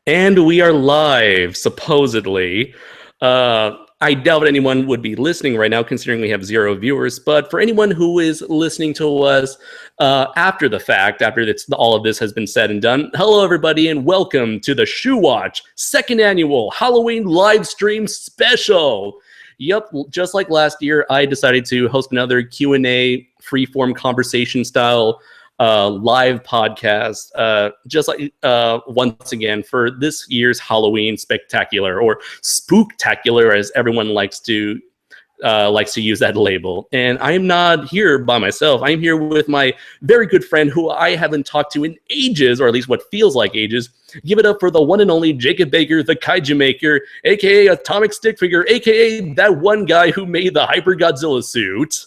And we are live, supposedly. I doubt anyone would be listening right now, considering we have 0 viewers. But for anyone who is listening to us after the fact, after all of this has been said and done, hello, everybody, and welcome to the Shuwatch second annual Halloween live stream special. Yep, just like last year, I decided to host another Q&A, freeform conversation style live podcast, just like once again for this year's Halloween spectacular, or spooktacular, as everyone likes to use that label. And I am not here by myself. I'm here with my very good friend, who I haven't talked to in ages, or at least what feels like ages. Give it up for the one and only Jacob Baker, the Kaiju Maker, aka Atomic Stick Figure, aka that one guy who made the Hyper Godzilla suit.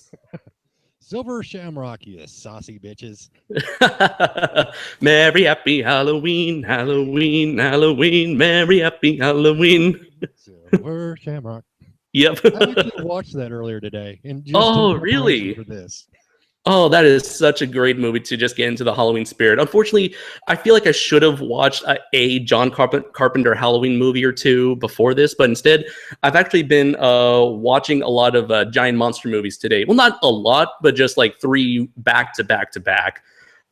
Silver Shamrock, you saucy bitches. Merry happy Halloween, Halloween, Halloween, merry happy Halloween. Silver Shamrock. Yep. I actually watched that earlier today. And just really? For this. Oh, that is such a great movie to just get into the Halloween spirit. Unfortunately, I feel like I should have watched a John Carpenter Halloween movie or two before this, but instead, I've actually been watching a lot of giant monster movies today. Well, not a lot, but just like 3 back to back to back.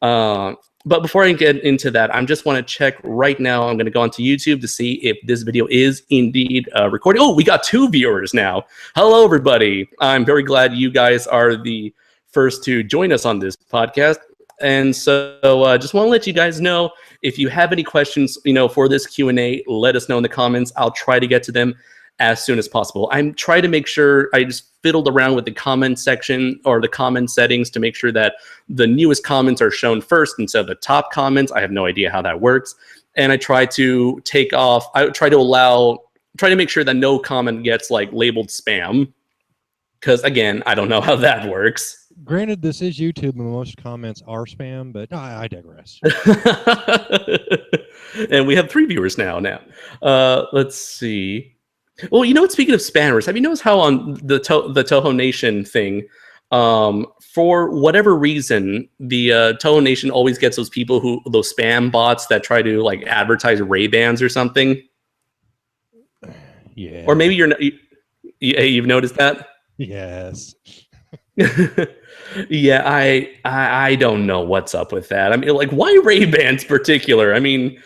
But before I get into that, I just want to check right now. I'm going to go onto YouTube to see if this video is indeed recording. Oh, we got 2 viewers now. Hello, everybody. I'm very glad you guys are the first to join us on this podcast. And so just want to let you guys know, if you have any questions, for this Q&A, let us know in the comments. I'll try to get to them as soon as possible. I'm trying to make sure I just fiddled around with the comment section or the comment settings to make sure that the newest comments are shown first instead of the top comments. I have no idea how that works. And I try to try to make sure that no comment gets like labeled spam. Because again, I don't know how that works. Granted, this is YouTube and most comments are spam, but I digress. And we have 3 viewers now. Let's see. Well, speaking of spammers, have you noticed how on the Toho Nation thing, for whatever reason, the Toho Nation always gets those spam bots that try to like advertise Ray-Bans or something? Yeah. Or maybe you've noticed that? Yes. Yeah, I don't know what's up with that. I mean, like, why Ray-Bans particular? I mean,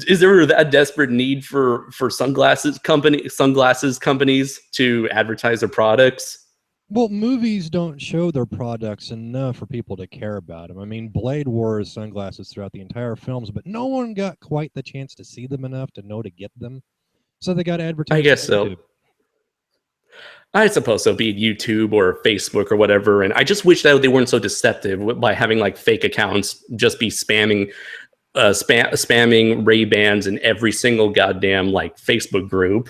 is there a desperate need for sunglasses companies to advertise their products? Well, movies don't show their products enough for people to care about them. I mean, Blade wore sunglasses throughout the entire films, but no one got quite the chance to see them enough to know to get them. So they got advertised. I guess so. I suppose so, be it YouTube or Facebook or whatever. And I just wish that they weren't so deceptive by having like fake accounts just be spamming Ray-Bans in every single goddamn like Facebook group.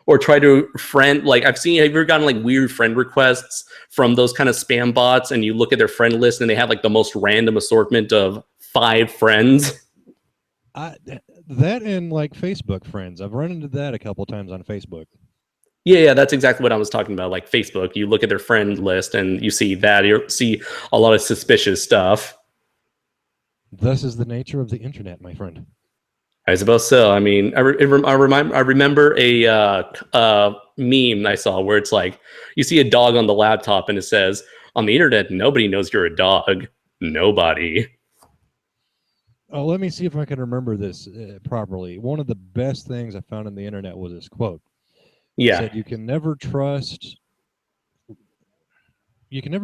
Or try to friend, like have you ever gotten like weird friend requests from those kind of spam bots, and you look at their friend list and they have like the most random assortment of 5 friends? That and like Facebook friends. I've run into that a couple times on Facebook. Yeah, that's exactly what I was talking about. Like Facebook, you look at their friend list and you see a lot of suspicious stuff. This is the nature of the internet, my friend. I suppose so. I mean, I remember a meme I saw where it's like, you see a dog on the laptop and it says, on the internet, nobody knows you're a dog. Nobody. Oh, let me see if I can remember this properly. One of the best things I found on the internet was this quote. Yeah. It said, you can never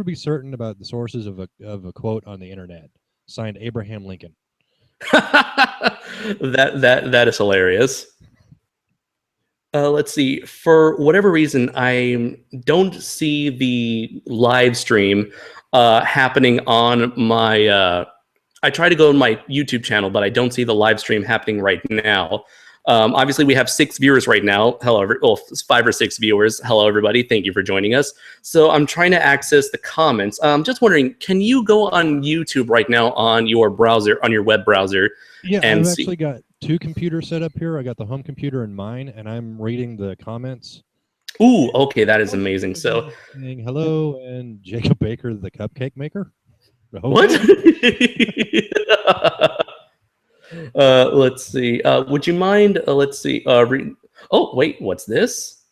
be certain about the sources of a quote on the internet. Signed, Abraham Lincoln. that is hilarious. Let's see. For whatever reason, I don't see the live stream happening on my. I try to go on my YouTube channel, but I don't see the live stream happening right now. Obviously, we have 6 viewers right now. Hello, 5 or 6 viewers. Hello, everybody. Thank you for joining us. So I'm trying to access the comments. I'm just wondering, can you go on YouTube right now on your browser, on your web brauser? Yeah, I've actually got 2 computers set up here. I got the home computer and mine, and I'm reading the comments. Ooh, okay, that is amazing. So, saying hello, and Jacob Baker, the cupcake maker. What? Let's see. Would you mind? Let's see. Oh, wait. What's this?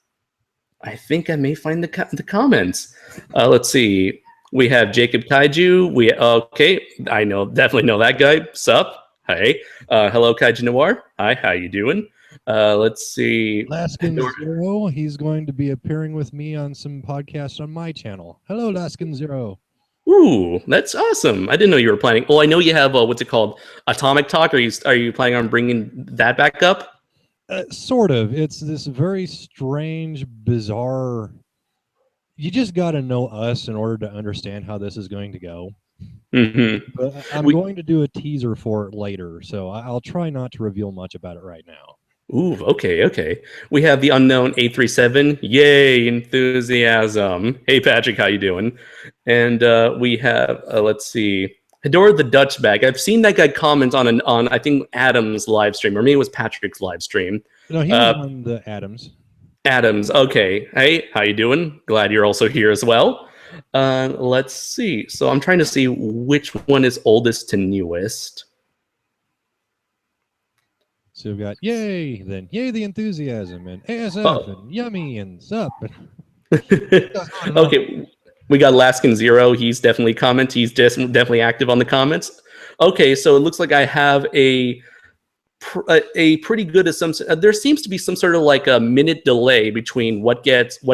I think I may find the comments. Let's see. We have Jacob Kaiju. Okay. I definitely know that guy. Sup? Hey. Hello, KaijuNoir. Hi. How you doing? Let's see. Laskin Zero, he's going to be appearing with me on some podcasts on my channel. Hello, Laskin Zero. Ooh, that's awesome! I didn't know you were planning. Well, I know you have what's it called, Atomic Talk. Are you planning on bringing that back up? Sort of. It's this very strange, bizarre. You just got to know us in order to understand how this is going to go. Mm-hmm. But I'm going to do a teaser for it later, so I'll try not to reveal much about it right now. Ooh, okay. We have the unknown 837. Yay, enthusiasm. Hey, Patrick, how you doing? And we have, let's see, Hedora the Dutch Bag. I've seen that guy comment on I think Adam's live stream, or maybe it was Patrick's live stream. No, he was on the Adams. Adams, okay. Hey, how you doing? Glad you're also here as well. Let's see. So I'm trying to see which one is oldest to newest. So we've got yay, then yay the enthusiasm, and ASF, and yummy, and sup. Okay, we got Laskin Zero. He's definitely He's definitely active on the comments. Okay, so it looks like I have a pretty good assumption. There seems to be some sort of like a minute delay between what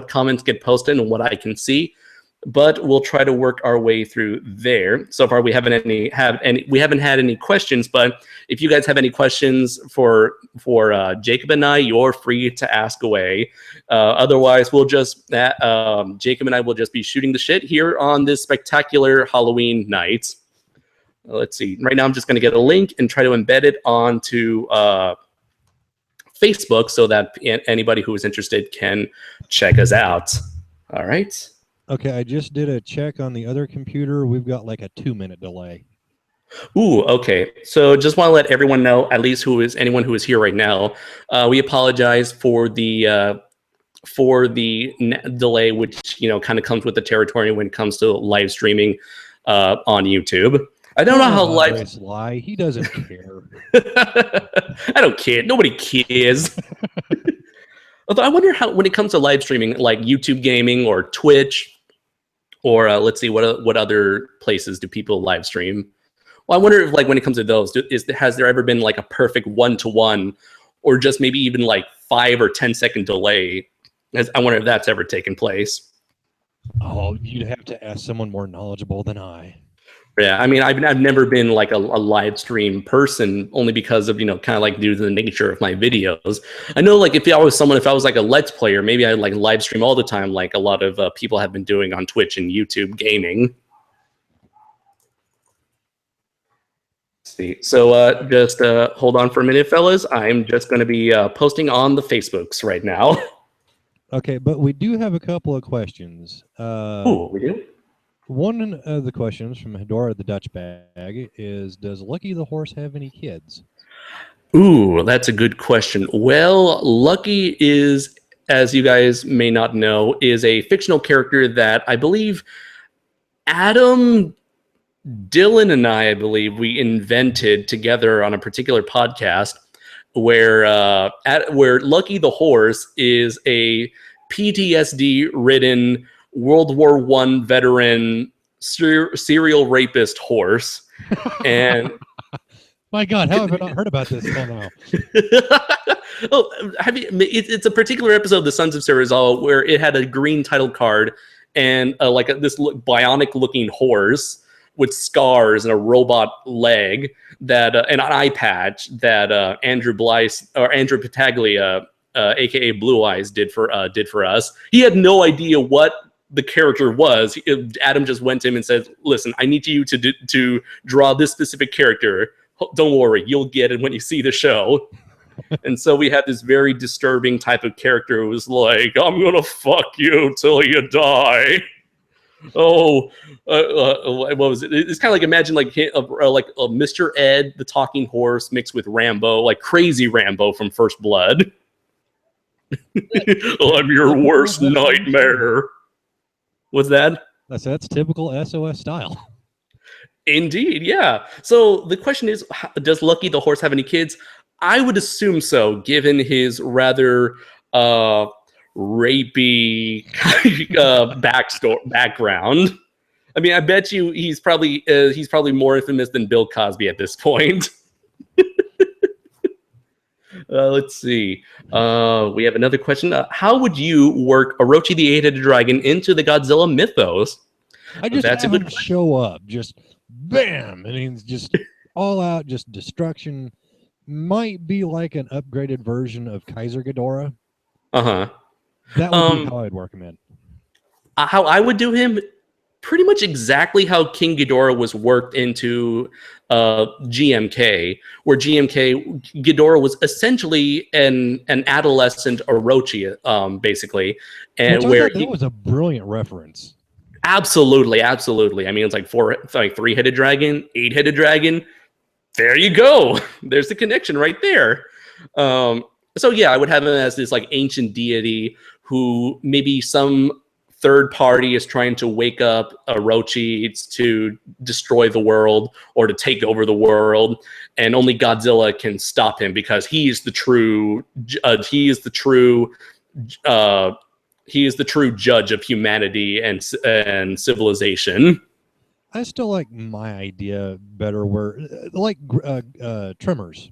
comments get posted and what I can see. But we'll try to work our way through there. So far, we haven't had any questions. But if you guys have any questions for Jacob and I, you're free to ask away. Otherwise, we'll just Jacob and I will just be shooting the shit here on this spectacular Halloween night. Let's see. Right now, I'm just going to get a link and try to embed it onto Facebook so that anybody who is interested can check us out. All right. Okay, I just did a check on the other computer. We've got like a 2-minute delay. Ooh, okay. So just want to let everyone know, at least anyone who is here right now, we apologize for the delay, which kind of comes with the territory when it comes to live streaming on YouTube. I don't know how live. Lie. He doesn't care. I don't care. Nobody cares. Although I wonder how, when it comes to live streaming, like YouTube gaming or Twitch, or let's see, what other places do people live stream? Well, I wonder if, like, when it comes to those, has there ever been like a perfect 1-to-1, or just maybe even like 5 or 10-second delay? I wonder if that's ever taken place. Oh, you'd have to ask someone more knowledgeable than I. Yeah, I mean, I've never been like a live stream person, only because of, kind of like due to the nature of my videos. I know, like, if I was like a Let's Player, maybe I'd like live stream all the time, like a lot of people have been doing on Twitch and YouTube gaming. Let's see, so just hold on for a minute, fellas. I'm just going to be posting on the Facebooks right now. Okay, but we do have a couple of questions. Oh, we do? One of the questions from Hedora the Dutch Bag is, does Lucky the horse have any kids? Ooh, that's a good question. Well, Lucky is, as you guys may not know, is a fictional character that I believe Adam, Dylan, and I believe we invented together on a particular podcast where Lucky the horse is a PTSD-ridden World War I veteran serial rapist horse. And my God, how have I not heard about this till now? Oh, it's a particular episode of The Sons of Cerizal where it had a green title card and this bionic looking horse with scars and a robot leg and an eye patch that Andrew Pataglia, aka Blue Eyes, did for us. He had no idea what the character was. Adam just went to him and said, "Listen, I need you to draw this specific character. Don't worry, you'll get it when you see the show." And so we had this very disturbing type of character who was like, "I'm gonna fuck you till you die." Oh, what was it? It's kind of like, imagine like a Mr. Ed, the talking horse, mixed with Rambo, like crazy Rambo from First Blood. I'm your worst nightmare. What's that? That's typical SOS style. Indeed, yeah. So the question is, does Lucky the horse have any kids? I would assume so, given his rather uh, rapey background. I mean, I bet you he's probably more infamous than Bill Cosby at this point. Let's see. We have another question. How would you work Orochi the Eight-Headed Dragon into the Godzilla mythos? I just That's a have good him show up, just bam, and he's just all out, just destruction. Might be like an upgraded version of Kaiser Ghidorah. Uh-huh. That would be how I'd work him in. How I would do him, pretty much exactly how King Ghidorah was worked into GMK, where GMK Ghidorah was essentially an adolescent Orochi, basically, and Which where that was a brilliant reference. Absolutely. I mean, it's like three-headed dragon, eight-headed dragon. There you go. There's the connection right there. So yeah, I would have him as this like ancient deity who maybe some third party is trying to wake up Orochi to destroy the world or to take over the world, and only Godzilla can stop him because he is the true judge of humanity and civilization. I still like my idea better, where like Tremors.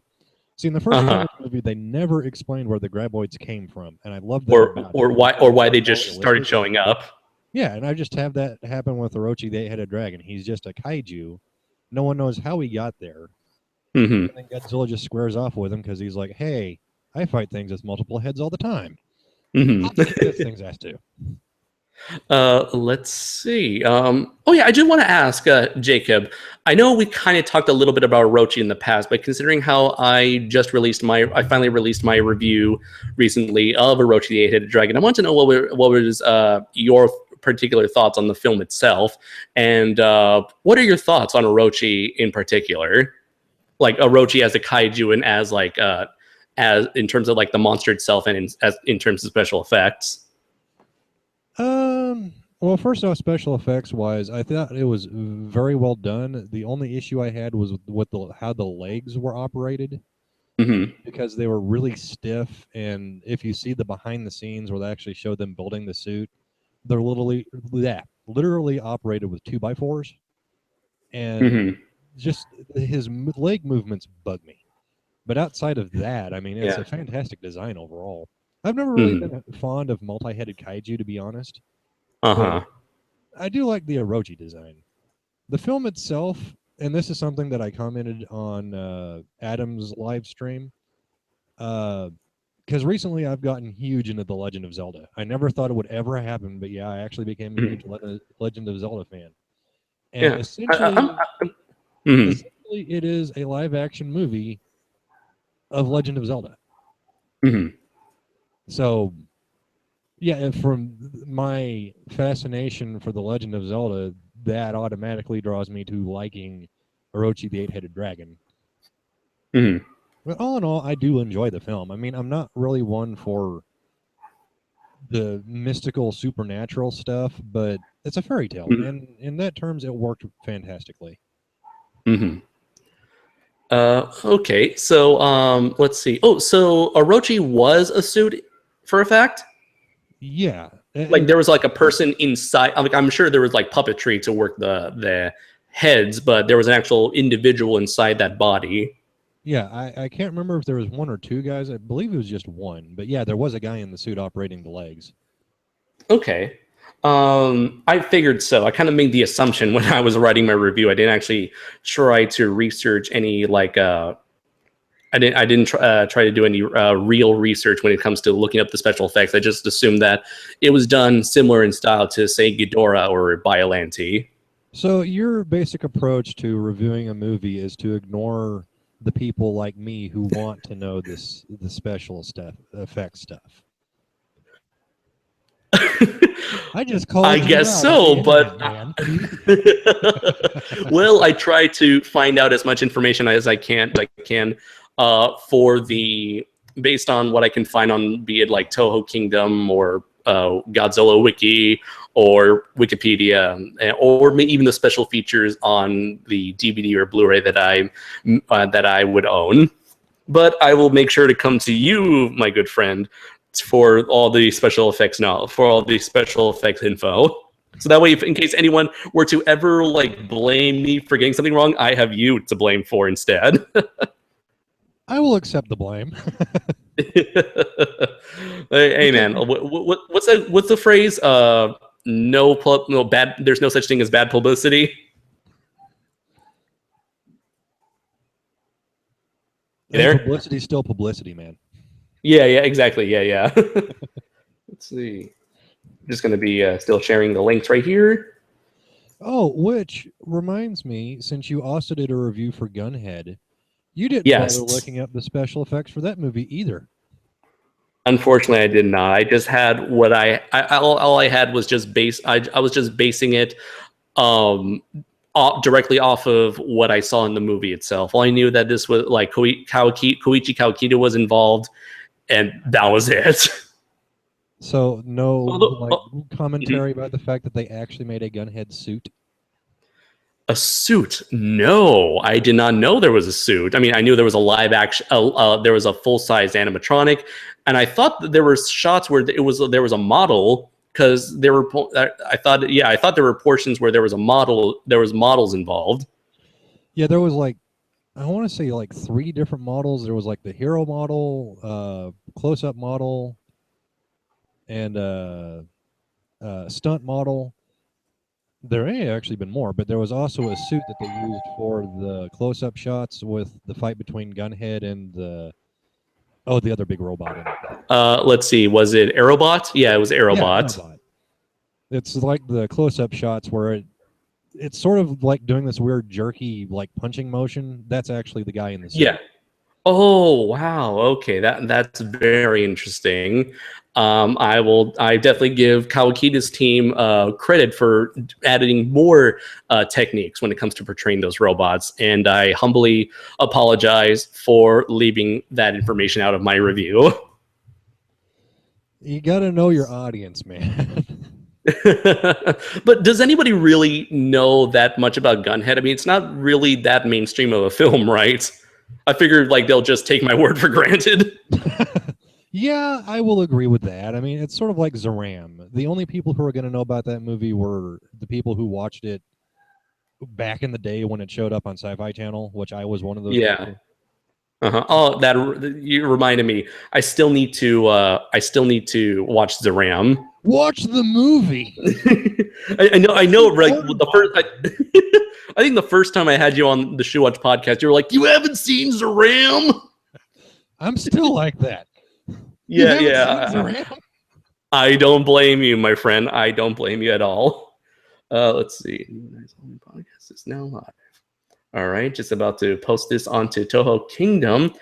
See, in the first Tremors movie, they never explained where the graboids came from, and I love that. Or why they just started showing up. Yeah, and I just have that happen with Orochi the Eight-Headed Dragon. He's just a kaiju. No one knows how he got there. Mm-hmm. And then Godzilla just squares off with him because he's like, "Hey, I fight things with multiple heads all the time." Mm-hmm. This thing's has to. Let's see. Oh yeah, I do want to ask Jacob. I know we kind of talked a little bit about Orochi in the past, but considering how I finally released my review recently of Orochi the Eight-Headed Dragon, I want to know what was your particular thoughts on the film itself, and what are your thoughts on Orochi in particular, like Orochi as a kaiju and as in terms of like the monster itself and in terms of special effects. Well, first off, special effects wise, I thought it was very well done. The only issue I had was with how the legs were operated, because they were really stiff. And if you see the behind the scenes where they actually showed them building the suit, they're literally operated with 2x4s, and just his leg movements bug me. But outside of that, I mean, it's a fantastic design overall. I've never really been fond of multi-headed kaiju, to be honest. I do like the Orochi design. The film itself, and this is something that I commented on Adam's live stream, because recently I've gotten huge into The Legend of Zelda. I never thought it would ever happen, but yeah, I actually became a huge Legend of Zelda fan. And essentially, it is a live-action movie of Legend of Zelda. So, yeah, from my fascination for The Legend of Zelda, that automatically draws me to liking Orochi the Eight-Headed Dragon. But all in all, I do enjoy the film. I mean, I'm not really one for the mystical, supernatural stuff, but it's a fairy tale. And in that terms, it worked fantastically. Okay, so let's see. Oh, so Orochi was a suit for a fact? Yeah. Like there was like a person inside. Like I'm sure there was like puppetry to work the heads, but there was an actual individual inside that body. Yeah, I can't remember if there was one or two guys. I believe it was just one. But yeah, there was a guy in the suit operating the legs. Okay. I figured so. I kind of made the assumption when I was writing my review. I didn't actually try to research any like I didn't try to do any real research when it comes to looking up the special effects. I just assumed that it was done similar in style to, say, Ghidorah or Biollante. So your basic approach to reviewing a movie is to ignore the people like me who want to know the special effect stuff. I just called. I guess so, but well, I try to find out as much information as I can. For the based on what I can find on, be it like Toho Kingdom or Godzilla Wiki or Wikipedia, or even the special features on the DVD or Blu-ray that I would own. But I will make sure to come to you, my good friend, for all the special effects info. So that way, if, in case anyone were to ever like blame me for getting something wrong, I have you to blame for instead. I will accept the blame. Hey man, what's the phrase? No bad. There's no such thing as bad publicity. There. Publicity is still publicity, man. Yeah, exactly. Yeah. Let's see. I'm just gonna be still sharing the links right here. Oh, which reminds me, since you also did a review for Gunhead, you didn't Yes. bother looking up the special effects for that movie either. Unfortunately, I did not. I just had what all I had was just I was just basing it directly off of what I saw in the movie itself. All I knew that this was like Koichi Kawakita was involved, and that was it. So no commentary about the fact that they actually made a Gunhead suit? A suit? No, I did not know there was a suit. I mean, I knew there was a live action, there was a full-size animatronic, and I thought that there were shots where there was a model, because there were. I thought there were portions where there was models involved. Yeah, there was like, I want to say like 3 different models. There was like the hero model, close-up model, and stunt model. There may have actually been more, but there was also a suit that they used for the close-up shots with the fight between Gunhead and the other big robot in it. Let's see, was it Aerobot? Yeah, it was Aerobot. Yeah, Aerobot. It's like the close-up shots where it's sort of like doing this weird jerky like punching motion. That's actually the guy in the suit. Yeah. Oh wow. Okay, that's very interesting. I definitely give Kawakita's team credit for adding more techniques when it comes to portraying those robots, and I humbly apologize for leaving that information out of my review. You got to know your audience, man. But does anybody really know that much about Gunhead? I mean, it's not really that mainstream of a film, right? I figured like they'll just take my word for granted. Yeah, I will agree with that. I mean, it's sort of like Zaram. The only people who are going to know about that movie were the people who watched it back in the day when it showed up on Sci-Fi Channel, which I was one of those. Yeah. People. Oh, that you reminded me. I still need to watch Zaram. Watch the movie. I know. Like the first, I think the first time I had you on the Shuwatch podcast, you were like, "You haven't seen Zaram?" I'm still like that. Yeah. I don't blame you, my friend. I don't blame you at all. Let's see. Podcast is now live. All right, just about to post this onto Toho Kingdom.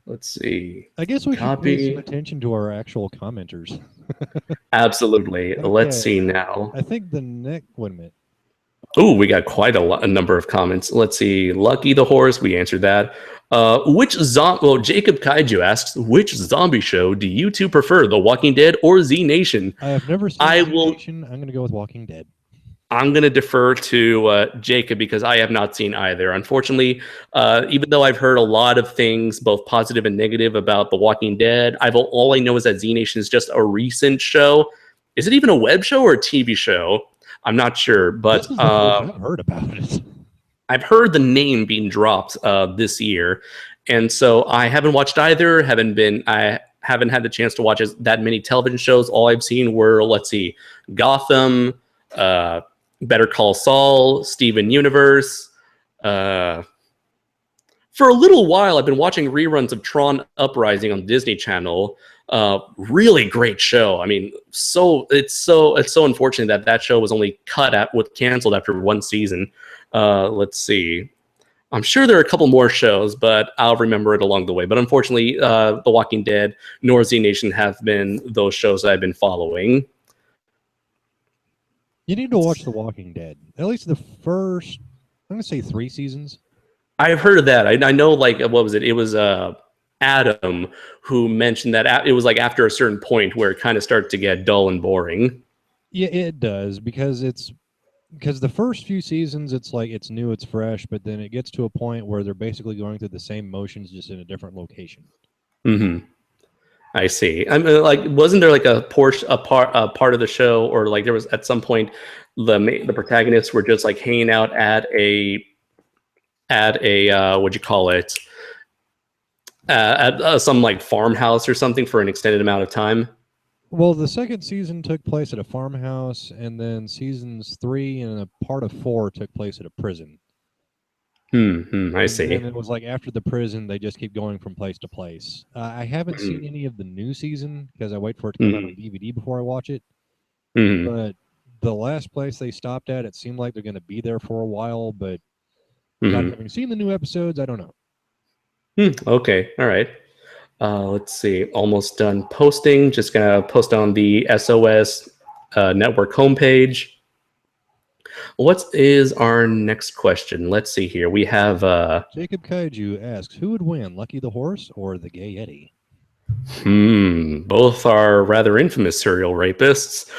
Let's see. I guess we should pay some attention to our actual commenters. Absolutely. Okay. Let's see now. I think the next. Wait a minute. Oh, we got quite a number of comments. Let's see. Lucky the Horse, we answered that. Jacob Kaiju asks, which zombie show do you two prefer, The Walking Dead or Z Nation? I have never seen Z Nation. I'm going to go with Walking Dead. I'm going to defer to Jacob because I have not seen either. Unfortunately, even though I've heard a lot of things, both positive and negative, about The Walking Dead, all I know is that Z Nation is just a recent show. Is it even a web show or a TV show? I'm not sure, but I've heard about it. I've heard the name being dropped this year, and so I haven't watched either. I haven't had the chance to watch that many television shows. All I've seen were, let's see, Gotham, Better Call Saul, Steven Universe. For a little while, I've been watching reruns of Tron Uprising on Disney Channel. Really great show. I mean, it's so unfortunate that show was only canceled after one season. Let's see. I'm sure there are a couple more shows, but I'll remember it along the way. But unfortunately, The Walking Dead nor Z Nation have been those shows that I've been following. You need to watch The Walking Dead. At least the first, I'm going to say 3 seasons. I've heard of that. I know, like, what was it? It was Adam, who mentioned that it was like after a certain point where it kind of started to get dull and boring. Yeah, it does, because the first few seasons it's like it's new, it's fresh, but then it gets to a point where they're basically going through the same motions just in a different location. Mm-hmm. I see. I mean, like, wasn't there like a part of the show, or like there was at some point the protagonists were just like hanging out at a what'd you call it, at some like farmhouse or something for an extended amount of time. Well, the second season took place at a farmhouse, and then seasons 3 and a part of 4 took place at a prison. I And see. then it was like after the prison, they just keep going from place to place. I haven't seen any of the new season because I wait for it to come out on DVD before I watch it. But the last place they stopped at, it seemed like they're going to be there for a while, but not having seen the new episodes, I don't know. Okay, all right. Let's see. Almost done posting. Just gonna post on the SOS network homepage. What is our next question? Let's see here. We have Jacob Kaiju asks, who would win, Lucky the Horse or the Gay Yeti? Both are rather infamous serial rapists.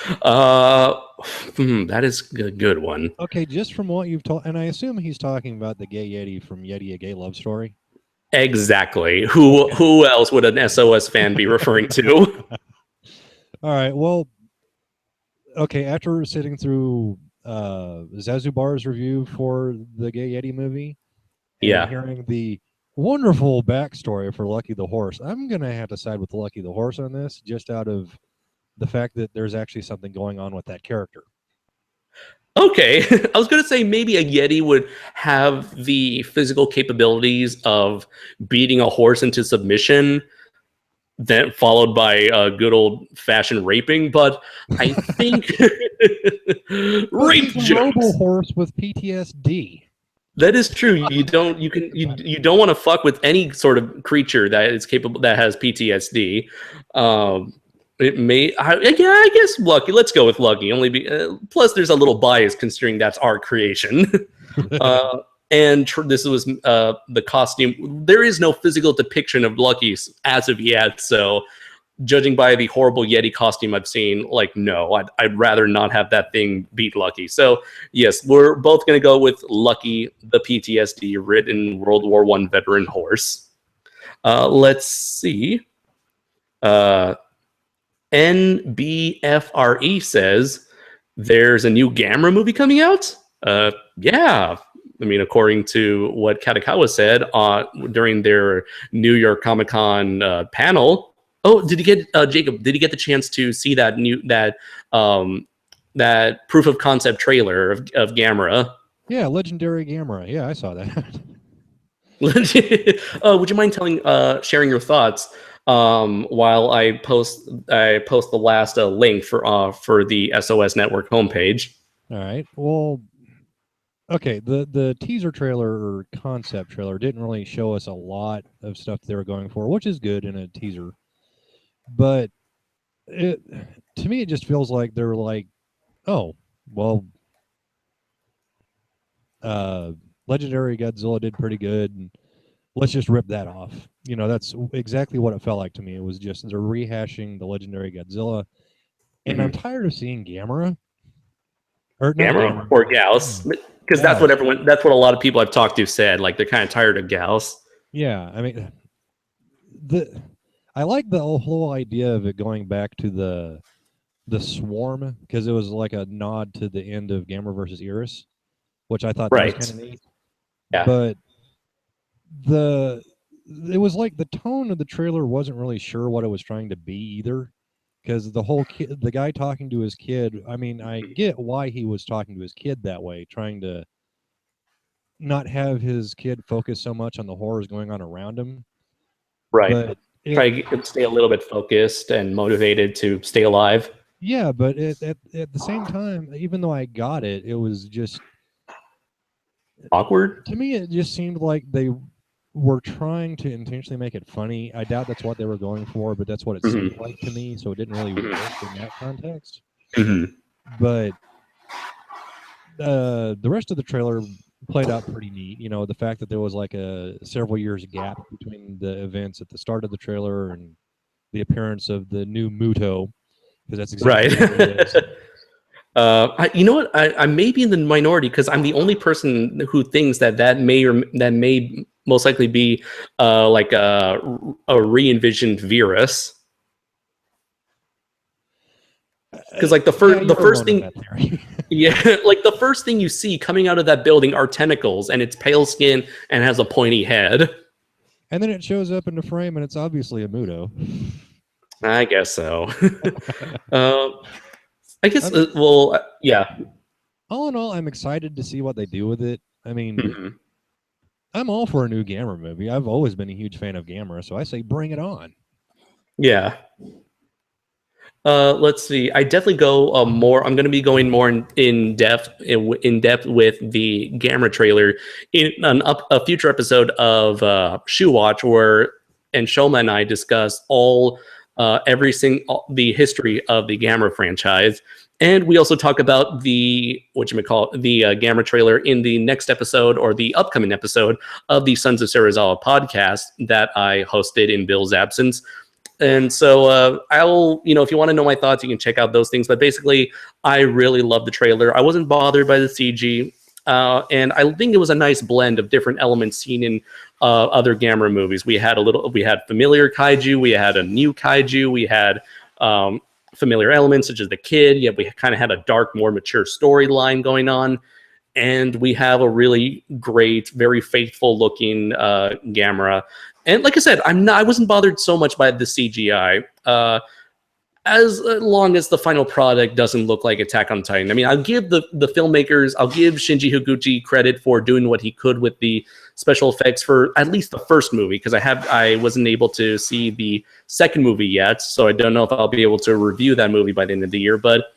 That is a good one. Okay, just from what you've told, and I assume he's talking about the Gay Yeti from Yeti, a Gay Love Story. Exactly. Who else would an SOS fan be referring to? All right. Well, okay. After sitting through Zazubar's review for the Gay Yeti movie and hearing the wonderful backstory for Lucky the Horse, I'm gonna have to side with Lucky the Horse on this, just out of the fact that there's actually something going on with that character. Okay. I was going to say maybe a Yeti would have the physical capabilities of beating a horse into submission, then followed by a good old fashioned raping, but I think rape jokes. Robo horse with PTSD. That is true. You don't want to fuck with any sort of creature that is capable, that has PTSD. It may, I guess Lucky. Let's go with Lucky. Plus, there's a little bias considering that's our creation. And this was the costume. There is no physical depiction of Lucky as of yet. So, judging by the horrible Yeti costume I've seen, like, no, I'd rather not have that thing beat Lucky. So, yes, we're both going to go with Lucky, the PTSD-ridden World War I veteran horse. Let's see. NBFRE says there's a new Gamera movie coming out. Yeah. I mean, according to what Katakawa said during their New York Comic Con panel. Oh, did you get Jacob? Did you get the chance to see that that proof of concept trailer of Gamera? Yeah, Legendary Gamera. Yeah, I saw that. Would you mind sharing your thoughts while I post the last link for the SOS Network homepage? All right. Well, okay. The teaser trailer or concept trailer didn't really show us a lot of stuff they were going for, which is good in a teaser. But to me, it just feels like they're like, oh, well, Legendary Godzilla did pretty good, and let's just rip that off. You know, that's exactly what it felt like to me. It was just they're rehashing the Legendary Godzilla, and I'm tired of seeing Gamera. Or Gamera or Gauss, because that's what a lot of people I've talked to said. Like, they're kind of tired of Gauss. Yeah, I mean, I like the whole idea of it going back to the Swarm, because it was like a nod to the end of Gamera versus Iris, which I thought was kind of neat. Yeah. But it was like the tone of the trailer wasn't really sure what it was trying to be either, because the guy talking to his kid, I mean, I get why he was talking to his kid that way, trying to not have his kid focus so much on the horrors going on around him. Right. But try to stay a little bit focused and motivated to stay alive. Yeah, but at the same time, even though I got it, it was just awkward. To me, it just seemed like they were trying to intentionally make it funny. I doubt that's what they were going for, but that's what it seemed like to me, so it didn't really work in that context. But the rest of the trailer played out pretty neat. You know, the fact that there was like a several years gap between the events at the start of the trailer and the appearance of the new Muto, because that's Right. exactly what it is. You know what? I may be in the minority because I'm the only person who thinks that that may most likely be like a re-envisioned virus. Because like the first thing, yeah, like the first thing you see coming out of that building are tentacles, and it's pale skin and has a pointy head. And then it shows up in the frame, and it's obviously a Muto. I guess so. uh, I guess. I mean, Yeah. all in all, I'm excited to see what they do with it. I mean, Mm-hmm. I'm all for a new Gamera movie. I've always been a huge fan of Gamera, so I say bring it on. Yeah. Let's see. I definitely go more. I'm going to be going more in depth with the Gamera trailer in a future episode of Shuwatch, where and Shoma and I discuss the history of the Gamera franchise, and we also talk about the Gamera trailer in the next episode or the upcoming episode of the Sons of Serizawa podcast that I hosted in Bill's absence. And so I'll, if you want to know my thoughts, you can check out those things. But basically, I really love the trailer. I wasn't bothered by the CG. And I think it was a nice blend of different elements seen in other Gamera movies. We had familiar kaiju, we had a new kaiju, we had familiar elements such as the kid. Yeah, we kind of had a dark, more mature storyline going on. And we have a really great, very faithful looking Gamera. And like I said, I wasn't bothered so much by the CGI. As long as the final product doesn't look like Attack on Titan. I mean, I'll give the filmmakers, I'll give Shinji Higuchi credit for doing what he could with the special effects for at least the first movie, because I wasn't able to see the second movie yet, so I don't know if I'll be able to review that movie by the end of the year, but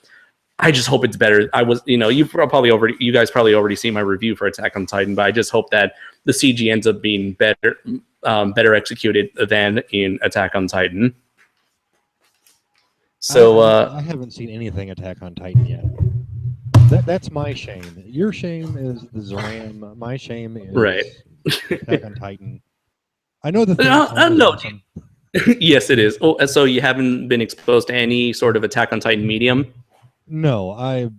I just hope it's better. You guys probably already seen my review for Attack on Titan, but I just hope that the CG ends up being better executed than in Attack on Titan. So I haven't seen anything Attack on Titan yet. That's my shame. Your shame is the Zoram. My shame is right. Attack on Titan. I know the thing. No. Awesome. Yes, it is. Oh, so you haven't been exposed to any sort of Attack on Titan medium? No, I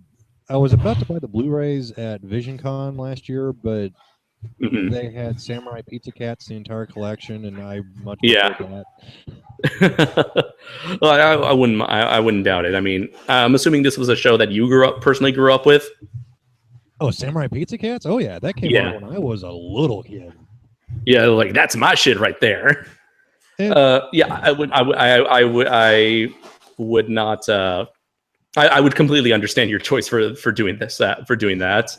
was about to buy the Blu-rays at VisionCon last year, but they had Samurai Pizza Cats, the entire collection, and I much preferred that. Well, I wouldn't doubt it. I mean, I'm assuming this was a show that you personally grew up with. Oh, Samurai Pizza Cats? Oh yeah, that came out when I was a little kid. Yeah, like that's my shit right there. I would not. I would completely understand your choice for doing that.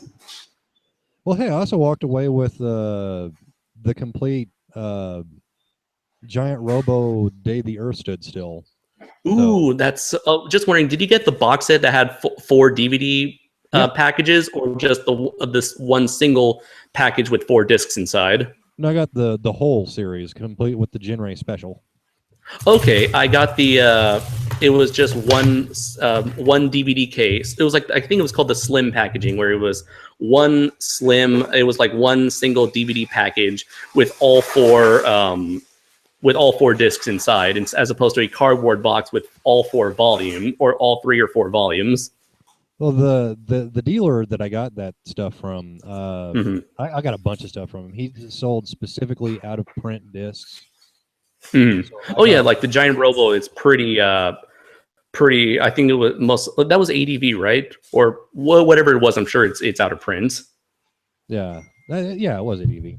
Well, hey, I also walked away with the complete Giant Robo Day the Earth Stood Still. Ooh, that's just wondering. Did you get the box set that had 4 DVD packages, or just this one single package with 4 discs inside? No, I got the whole series complete with the Jinrai special. Okay, I got the. It was just one DVD case. It was like, I think it was called the slim packaging, where it was one slim. It was like one single DVD package with all 4 discs inside, as opposed to a cardboard box with all 4 volumes, or all 3 or 4 volumes. Well, the dealer that I got that stuff from, I got a bunch of stuff from him. He sold specifically out of print discs. So like the Giant Robo is pretty. I think it was that was ADV, right? Or whatever it was. I'm sure it's out of print. Yeah, it was ADV.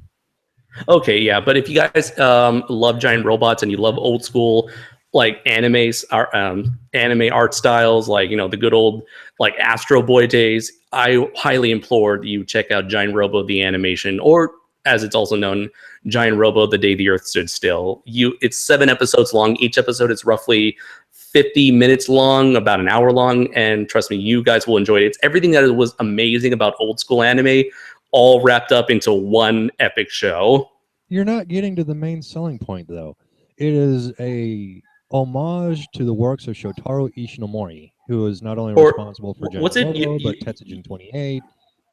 Okay, yeah, but if you guys love giant robots and you love old school like anime art styles, like the good old like Astro Boy days, I highly implore that you check out Giant Robo the animation, or as it's also known, Giant Robo the Day the Earth Stood Still. It's 7 episodes long. Each episode is roughly 50 minutes long, about an hour long, and trust me, you guys will enjoy it. It's everything that was amazing about old school anime, all wrapped up into one epic show. You're not getting to the main selling point, though. It is a homage to the works of Shotaro Ishinomori, who is not only responsible for Giant Robo, but Tetsujin 28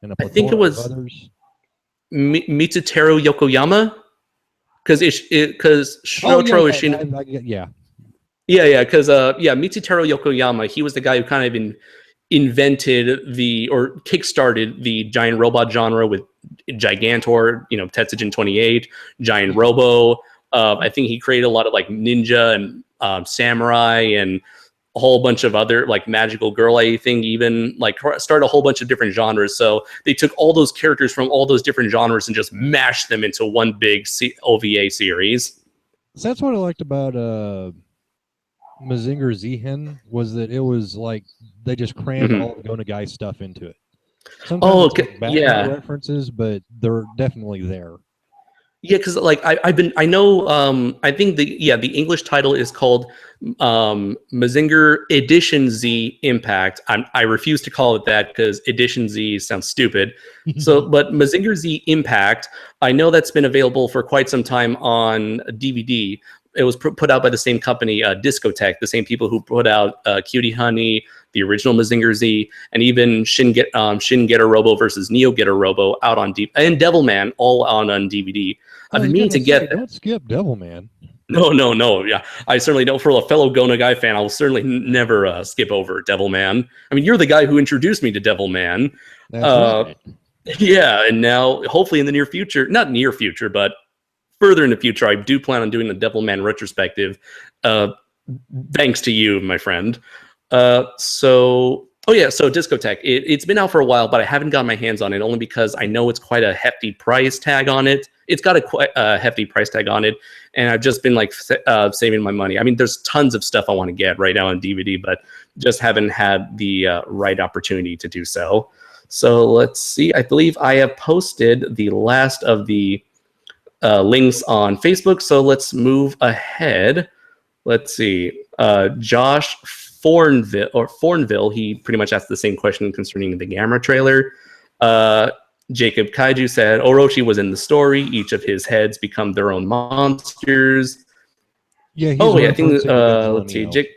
and a plethora of others. Mitsuteru Yokoyama, because Shotaro Ishin. Yeah. Yeah, because Mitsuteru Yokoyama, he was the guy who kind of invented or kickstarted the giant robot genre with Gigantor, Tetsujin 28, Giant Robo. I think he created a lot of like ninja and samurai and a whole bunch of other like magical girl, I think, even like started a whole bunch of different genres. So they took all those characters from all those different genres and just mashed them into one big OVA series. So that's what I liked about Mazinger Z-Hen, was that it was like they just crammed all of Go-Nagai stuff into it. Sometimes it's like Batman references, but they're definitely there. Yeah, because like I think the English title is called Mazinger Edition Z Impact. I refuse to call it that because Edition Z sounds stupid. So, but Mazinger Z Impact, I know that's been available for quite some time on DVD. It was put out by the same company, Discotech, the same people who put out Cutie Honey, the original Mazinger Z, and even Shin Getter Robo versus Neo Getter Robo out on and Devilman all on DVD. I've been meaning to get that. Don't skip Devilman. No. Yeah, I certainly don't. For a fellow Go-Nagai fan, I will certainly never skip over Devilman. I mean, you're the guy who introduced me to Devilman. That's right. Yeah, and now hopefully in the near future, not near future, but further in the future, I do plan on doing the Devilman retrospective. Thanks to you, my friend. So Discotech. It's been out for a while, but I haven't gotten my hands on it only because I know it's quite a hefty price tag on it. It's got a hefty price tag on it, and I've just been like saving my money. I mean, there's tons of stuff I want to get right now on DVD, but just haven't had the right opportunity to do so. So let's see. I believe I have posted the last of the links on Facebook. So let's move ahead. Let's see. Josh Fornville, he pretty much asked the same question concerning the Gamera trailer. Jacob Kaiju said Orochi was in the story. Each of his heads become their own monsters. Yeah. I think let's see. Jake.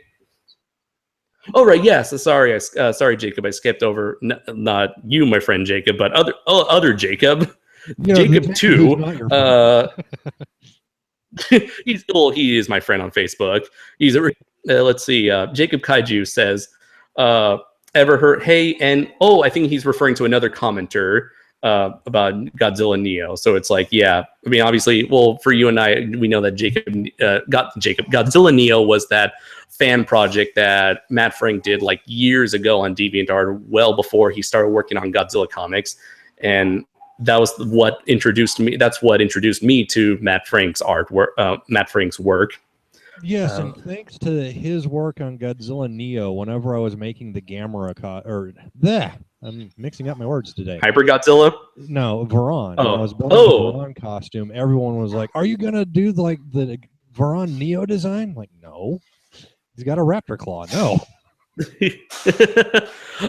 Oh right, yes. Sorry, Jacob. I skipped over not you, my friend Jacob, but other Jacob. Yeah, Jacob too. He is my friend on Facebook. He's let's see. Jacob Kaiju says, "Ever heard? Hey, and I think he's referring to another commenter about Godzilla Neo. So it's like, yeah. I mean, obviously, for you and I, we know that Godzilla Neo was that fan project that Matt Frank did like years ago on DeviantArt, well before he started working on Godzilla comics, and that was what introduced me. That's what introduced me to Matt Frank's artwork, Matt Frank's work. Yes, and thanks to his work on Godzilla Neo, whenever I was making the Gamera I'm mixing up my words today. Hyper Godzilla? No, Varan. When I was building the Varan costume, everyone was like, "Are you gonna do like the Varan Neo design?" Like, no. He's got a raptor claw. No.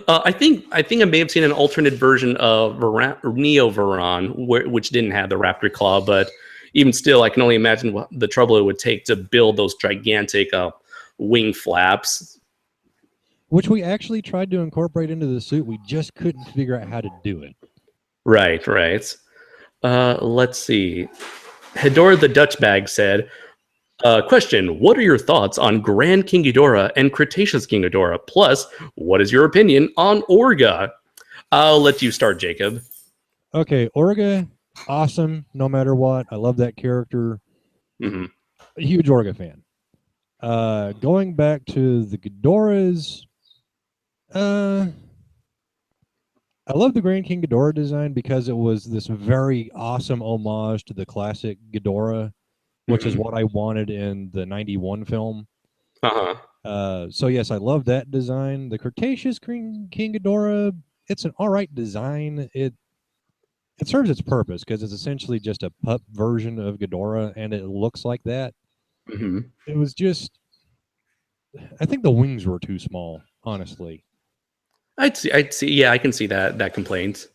I think I may have seen an alternate version of Neo Varan, which didn't have the raptor claw, but even still, I can only imagine what the trouble it would take to build those gigantic wing flaps. Which we actually tried to incorporate into the suit. We just couldn't figure out how to do it. Right. Let's see. Hedora the Dutch Bag said, question, what are your thoughts on Grand King Ghidorah and Cretaceous King Ghidorah? Plus, what is your opinion on Orga? I'll let you start, Jacob. Okay, Orga, awesome, no matter what. I love that character. Mm-hmm. A huge Orga fan. Going back to the Ghidorahs, I love the Grand King Ghidorah design because it was this very awesome homage to the classic Ghidorah, which is what I wanted in the 91 film. So yes, I love that design. The Cretaceous King Ghidorah, it's an all right design. It serves its purpose because it's essentially just a pup version of Ghidorah, and it looks like that. Mm-hmm. It was just, I think the wings were too small, honestly. I'd see. Yeah, I can see that complaint.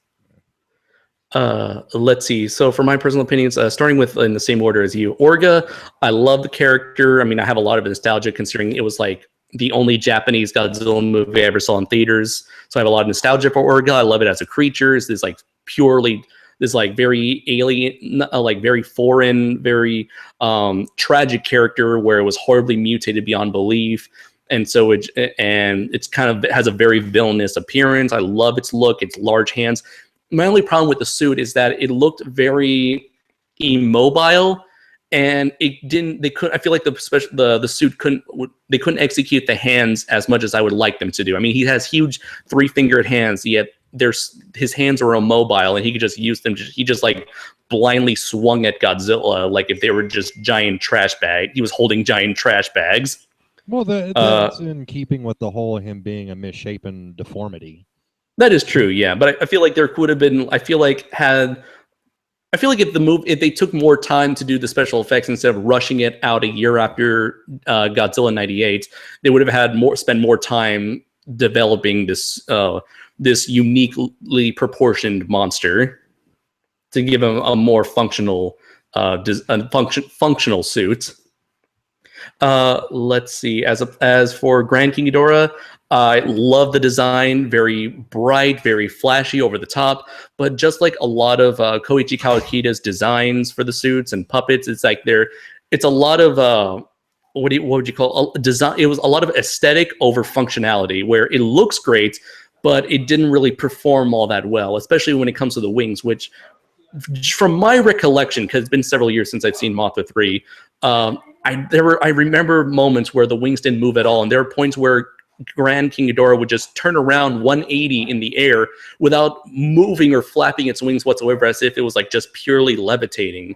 Let's see. So for my personal opinions, starting with in the same order as you, Orga, I love the character. I mean, I have a lot of nostalgia considering it was like the only Japanese Godzilla movie I ever saw in theaters. So I have a lot of nostalgia for Orga. I love it as a creature. It's this like purely this like very alien, like very foreign, very tragic character where it was horribly mutated beyond belief. And so it's kind of, it has a very villainous appearance. I love its look, its large hands. My only problem with the suit is that it looked very immobile, and it didn't. They couldn't. I feel like the suit couldn't. They couldn't execute the hands as much as I would like them to do. I mean, he has huge 3-fingered hands, yet his hands are immobile, and he could just use them. He just like blindly swung at Godzilla like if they were just giant trash bags. He was holding giant trash bags. Well, that's in keeping with the whole him being a misshapen deformity. That is true, yeah. But I feel like there could have been. I feel like if they took more time to do the special effects instead of rushing it out a year after Godzilla '98, they would have spent more time developing this uniquely proportioned monster to give him a more functional functional suit. Let's see. As for Grand King Ghidorah, I love the design. Very bright, very flashy, over the top. But just like a lot of Koichi Kawakida's designs for the suits and puppets, it's like it's a lot of what would you call design? It was a lot of aesthetic over functionality, where it looks great, but it didn't really perform all that well, especially when it comes to the wings, which, from my recollection, because it's been several years since I've seen Mothra 3, I remember moments where the wings didn't move at all, and there were points where Grand King Ghidorah would just turn around 180 in the air without moving or flapping its wings whatsoever, as if it was like just purely levitating.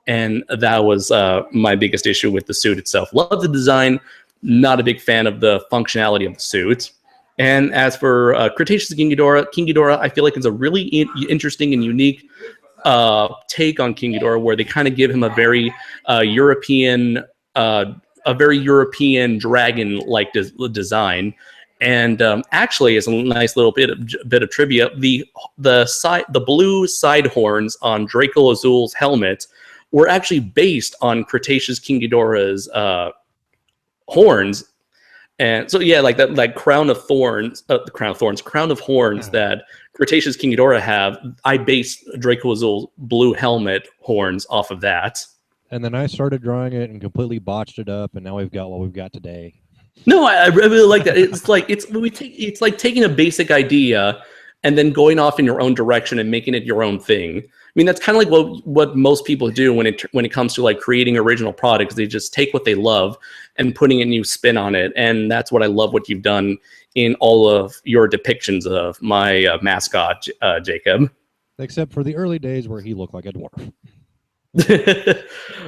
And that was my biggest issue with the suit itself. Love the design, not a big fan of the functionality of the suit. And as for Cretaceous King Ghidorah, I feel like it's a really interesting and unique take on King Ghidorah, where they kind of give him a very European dragon-like design. And actually, as a nice little bit of trivia, the blue side horns on Draco Azul's helmet were actually based on Cretaceous King Ghidorah's horns. And so, yeah, like that crown of horns that Cretaceous King Ghidorah have, I based Draco Azul's blue helmet horns off of that. And then I started drawing it and completely botched it up, and now we've got what we've got today. No, I really like that. It's like taking a basic idea and then going off in your own direction and making it your own thing. I mean, that's kind of like what most people do when it comes to like creating original products. They just take what they love and putting a new spin on it, and that's what I love what you've done in all of your depictions of my mascot, Jacob. Except for the early days where he looked like a dwarf.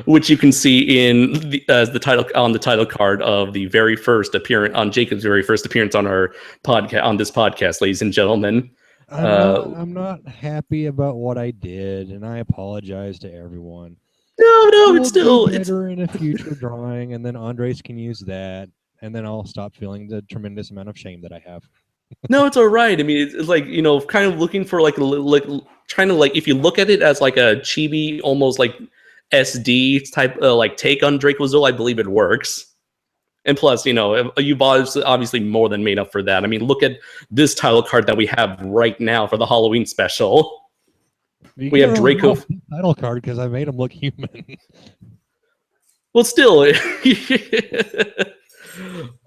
Which you can see in the title card of the very first appearance on Jacob's very first appearance on our podcast, on this podcast, ladies and gentlemen. I'm not happy about what I did, and I apologize to everyone. No, it's still better in a future drawing, and then Andres can use that, and then I'll stop feeling the tremendous amount of shame that I have. No, it's all right. I mean, it's like, you know, kind of looking for like trying to, like, if you look at it as like a chibi, almost like SD type like take on Draco Azul, I believe it works. And plus, you know, you've obviously more than made up for that. I mean, look at this title card that we have right now for the Halloween special. We have Draco title card because I made him look human. Well, still,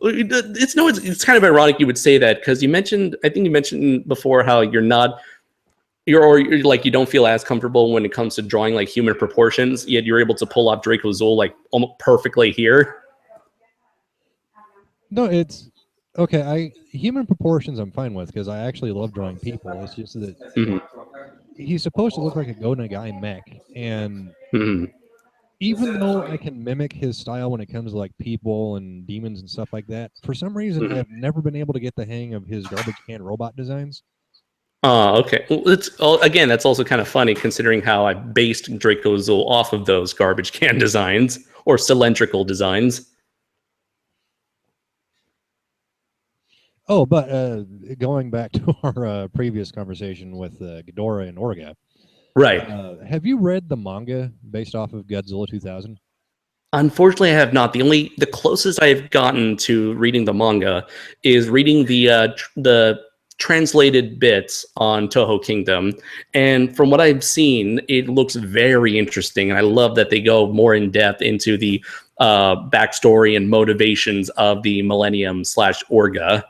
it's kind of ironic you would say that, because I think you mentioned before how you're like, you don't feel as comfortable when it comes to drawing like human proportions, yet you're able to pull off Draco Azul like almost perfectly here. No, it's okay. Human proportions I'm fine with, because I actually love drawing people. It's just that he's supposed to look like a Go Nagai mech, and even though I can mimic his style when it comes to like people and demons and stuff like that, for some reason I've never been able to get the hang of his garbage can robot designs. Okay. Well, again, that's also kind of funny considering how I based Draco Azul off of those garbage can designs or cylindrical designs. Oh, but going back to our previous conversation with Ghidorah and Orga, right? Have you read the manga based off of Godzilla 2000? Unfortunately, I have not. The closest I have gotten to reading the manga is reading the translated bits on Toho Kingdom, and from what I've seen, it looks very interesting. And I love that they go more in depth into the backstory and motivations of the Millennium/Orga.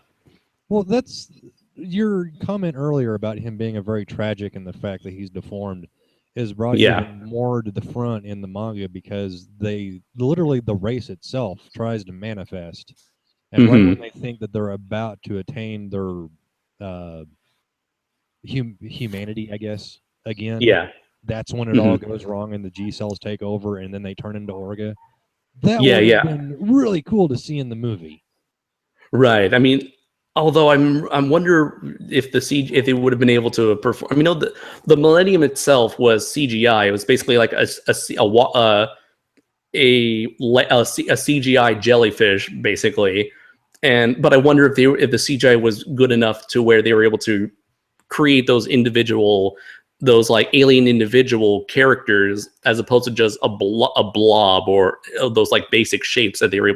Well, that's your comment earlier about him being a very tragic and the fact that he's deformed is brought even more to the front in the manga because they literally the race itself tries to manifest, and right when they think that they're about to attain their humanity, I guess, again, that's when it all goes wrong and the G cells take over and then they turn into Orga. That would have been really cool to see in the movie. Right. I mean, although I'm wonder if if they would have been able to perform. I mean, no, the Millennium itself was CGI. It was basically like a CGI jellyfish, basically. But I wonder if the CGI was good enough to where they were able to create those like alien individual characters as opposed to just a blob or those like basic shapes that they were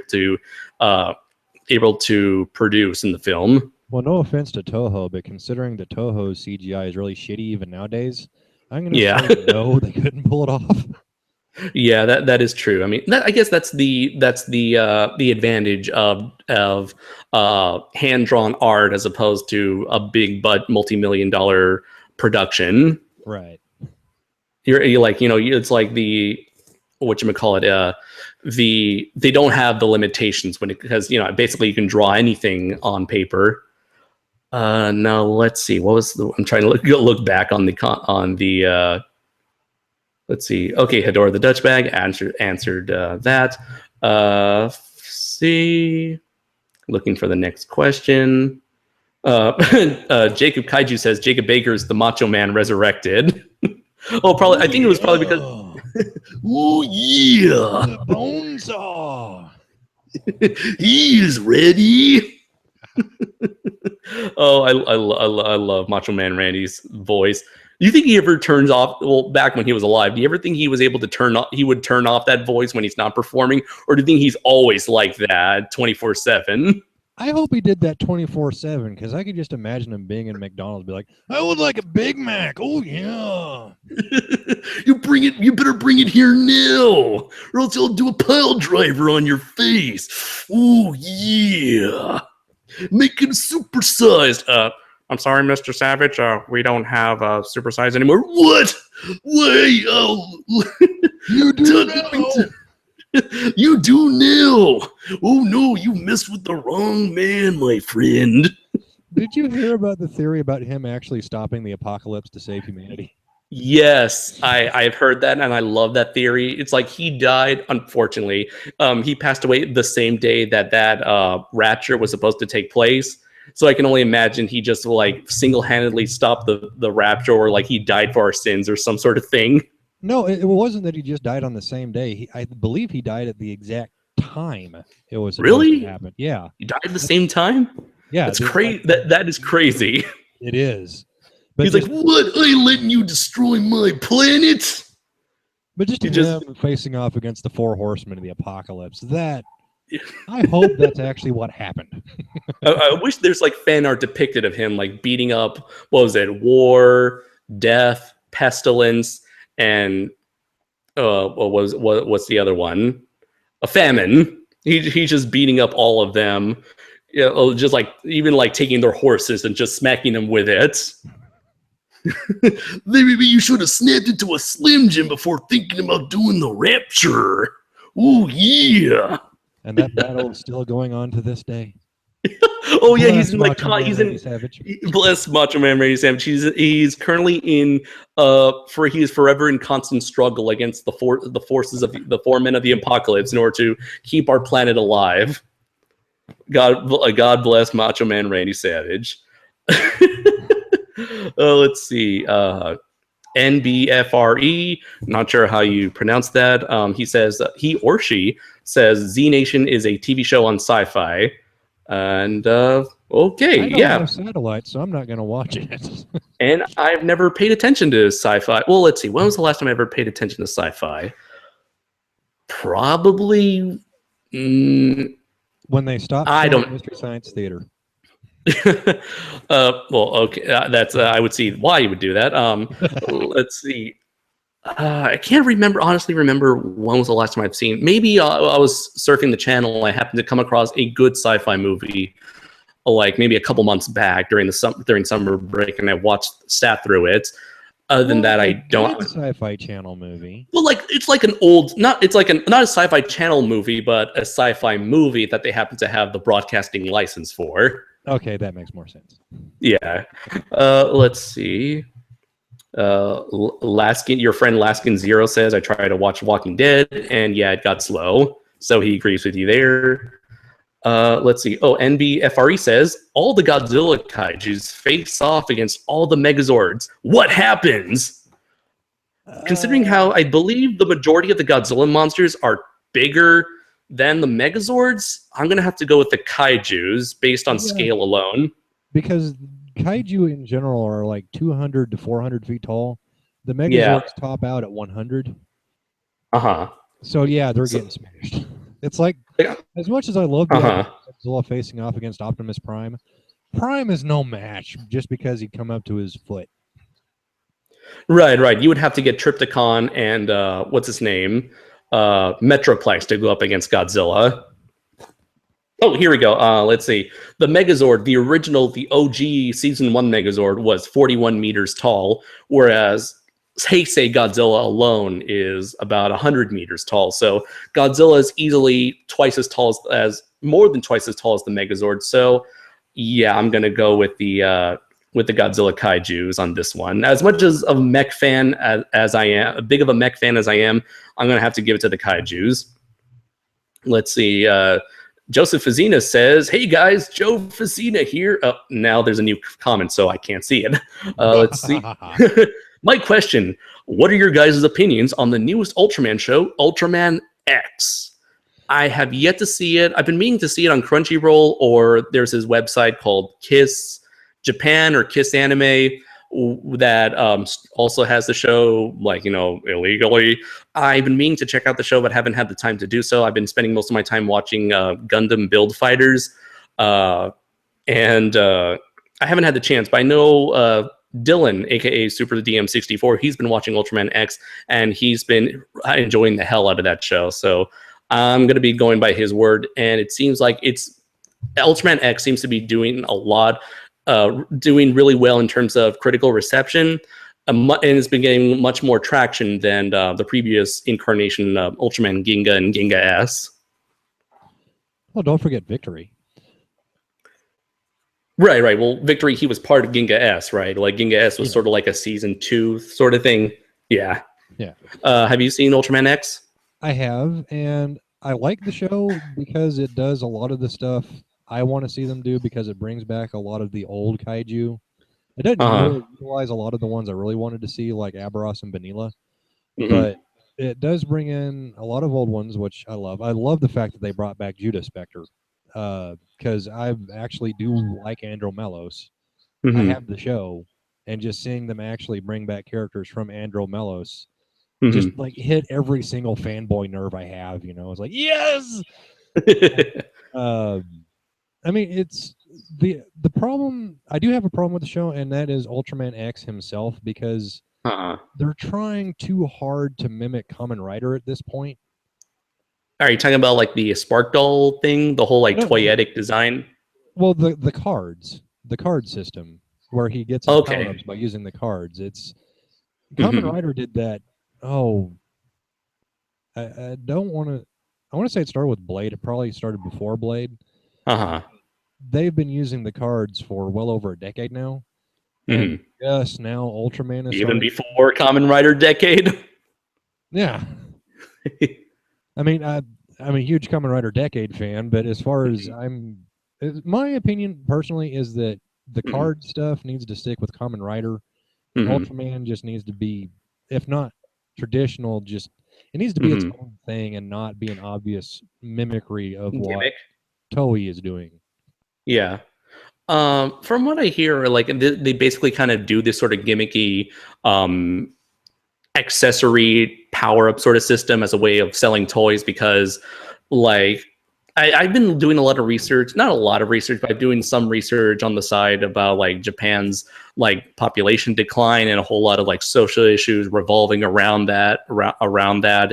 able to produce in the film. Well, no offense to Toho, but considering that Toho's CGI is really shitty even nowadays, I'm going to say no, they couldn't pull it off. Yeah, that is true. I mean, I guess that's the advantage of hand drawn art as opposed to a big multi-million-dollar production. Right. You're like, it's like the whatchamacallit, they don't have the limitations because basically you can draw anything on paper. Now let's see, I'm trying to look back on the let's see. Okay, Hedora the Dutch Bag answered that. See, looking for the next question. Jacob Kaiju says Jacob Baker is the Macho Man resurrected. Probably. I think it was probably because. Oh yeah, the Bonesaw. He is ready. Oh, I love Macho Man Randy's voice. Do you think he ever turns off? Well, back when he was alive, do you ever think he was able to turn off that voice when he's not performing, or do you think he's always like that 24/7? I hope he did that 24/7 because I could just imagine him being in McDonald's, be like, "I would like a Big Mac." Oh yeah. You better bring it here now, or else I'll do a pile driver on your face. Oh yeah. Make it supersized. I'm sorry, Mr. Savage. We don't have supersize anymore. What? Wait. Oh, you do now. You do now. Oh no, you messed with the wrong man, my friend. Did you hear about the theory about him actually stopping the apocalypse to save humanity? Yes, I've heard that, and I love that theory. It's like he died, unfortunately. He passed away the same day that rapture was supposed to take place. So I can only imagine he just like single-handedly stopped the rapture, or like he died for our sins or some sort of thing. No, it wasn't that he just died on the same day. I believe he died at the exact time it was supposed to happen. Yeah. He died at the same time? Yeah. That's crazy. That is crazy. It is. But he's like, what? I ain't letting you destroy my planet? But just him facing off against the 4 horsemen of the apocalypse, I hope that's actually what happened. I wish there's like fan art depicted of him like beating up, what was it, war, death, pestilence, and what's the other one? A famine. He's just beating up all of them. Just like even like taking their horses and just smacking them with it. Maybe you should have snapped into a Slim Jim before thinking about doing the rapture. Oh yeah. And that battle is still going on to this day. Oh yeah, he's in like Savage. Bless Macho Man Randy Savage. He's currently in he is forever in constant struggle against the forces of the 4 men of the apocalypse in order to keep our planet alive. God bless Macho Man Randy Savage. Let's see. NBFRE, not sure how you pronounce that. He says he or she says Z Nation is a TV show on Sci-Fi. And okay, I don't have satellite, so I'm not going to watch it. And I've never paid attention to Sci-Fi. Well, let's see. When was the last time I ever paid attention to Sci-Fi? Probably when they stopped Mystery Science Theater. Well, okay, that's I would see why you would do that. Let's see. I can't honestly remember when was the last time I've seen. Maybe I was surfing the channel. I happened to come across a good sci-fi movie, like maybe a couple months back during summer break, and I sat through it. Other than that, I don't. Good Sci-Fi Channel movie. Well, like it's like an old, not it's like not a sci-fi channel movie, but a sci-fi movie that they happen to have the broadcasting license for. Okay, that makes more sense. Yeah. Let's see. Laskin, your friend Laskin Zero says I tried to watch Walking Dead, and yeah, it got slow. So he agrees with you there. Let's see. Oh, NBFRE says all the Godzilla kaijus face off against all the Megazords. What happens? Considering how I believe the majority of the Godzilla monsters are bigger than the Megazords, I'm gonna have to go with the kaijus based on scale alone. Because kaiju in general are like 200 to 400 feet tall. The Megazords top out at 100. So yeah, they're getting smashed. It's like, as much as I love Godzilla facing off against Optimus Prime, Prime is no match just because he'd come up to his foot. Right. You would have to get Trypticon and what's his name, Metroplex to go up against Godzilla. Oh, here we go. Let's see. The Megazord, the OG Season 1 Megazord was 41 meters tall, whereas Heisei Godzilla alone is about 100 meters tall. So Godzilla is easily more than twice as tall as the Megazord. So yeah, I'm going to go with the Godzilla kaijus on this one. As much as a mech fan as I am, a big of a mech fan as I am, I'm going to have to give it to the kaijus. Let's see. Joseph Fazina says, "Hey guys, Joe Fazina here." Oh, now there's a new comment, so I can't see it. Let's see. My question: what are your guys' opinions on the newest Ultraman show, Ultraman X? I have yet to see it. I've been meaning to see it on Crunchyroll, or there's his website called Kiss Japan or Kiss Anime that also has the show, like, illegally. I've been meaning to check out the show, but haven't had the time to do so. I've been spending most of my time watching Gundam Build Fighters, and I haven't had the chance. But I know Dylan, aka Super DM64, he's been watching Ultraman X, and he's been enjoying the hell out of that show. So I'm going to be going by his word, and it seems like Ultraman X seems to be doing a lot. Doing really well in terms of critical reception, and it's been getting much more traction than the previous incarnation of Ultraman Ginga and Ginga S. Well, don't forget Victory. Right. Well, Victory, he was part of Ginga S, right? Like Ginga S was sort of like a season 2 sort of thing. Yeah. Have you seen Ultraman X? I have, and I like the show because it does a lot of the stuff I want to see them do, because it brings back a lot of the old kaiju. It doesn't really utilize a lot of the ones I really wanted to see, like Aberos and Vanilla, but it does bring in a lot of old ones, which I love. I love the fact that they brought back Judah Spectre, because I actually do like Andromelos. I have the show, and just seeing them actually bring back characters from Andromelos just like hit every single fanboy nerve I have. It's like, yes. I mean, it's the problem. I do have a problem with the show, and that is Ultraman X himself, because they're trying too hard to mimic Kamen Rider at this point. Are you talking about like the Spark Doll thing, the whole like toyetic design? Well, the card system where he gets his power-ups by using the cards. It's Kamen Rider did that. Oh, I don't want to. I want to say it started with Blade. It probably started before Blade. They've been using the cards for well over a decade now. And just now Ultraman is even before Kamen Rider decade. Yeah. I mean, I'm a huge Kamen Rider decade fan, but as far as my opinion personally is that the card stuff needs to stick with Kamen Rider. Ultraman just needs to be, if not traditional, it needs to be its own thing and not be an obvious mimicry of what Toei is doing. Yeah. From what I hear, like they basically kind of do this sort of gimmicky accessory power-up sort of system as a way of selling toys, because like I've been doing a lot of research, not a lot of research, but I'm doing some research on the side about like Japan's like population decline and a whole lot of like social issues revolving around that,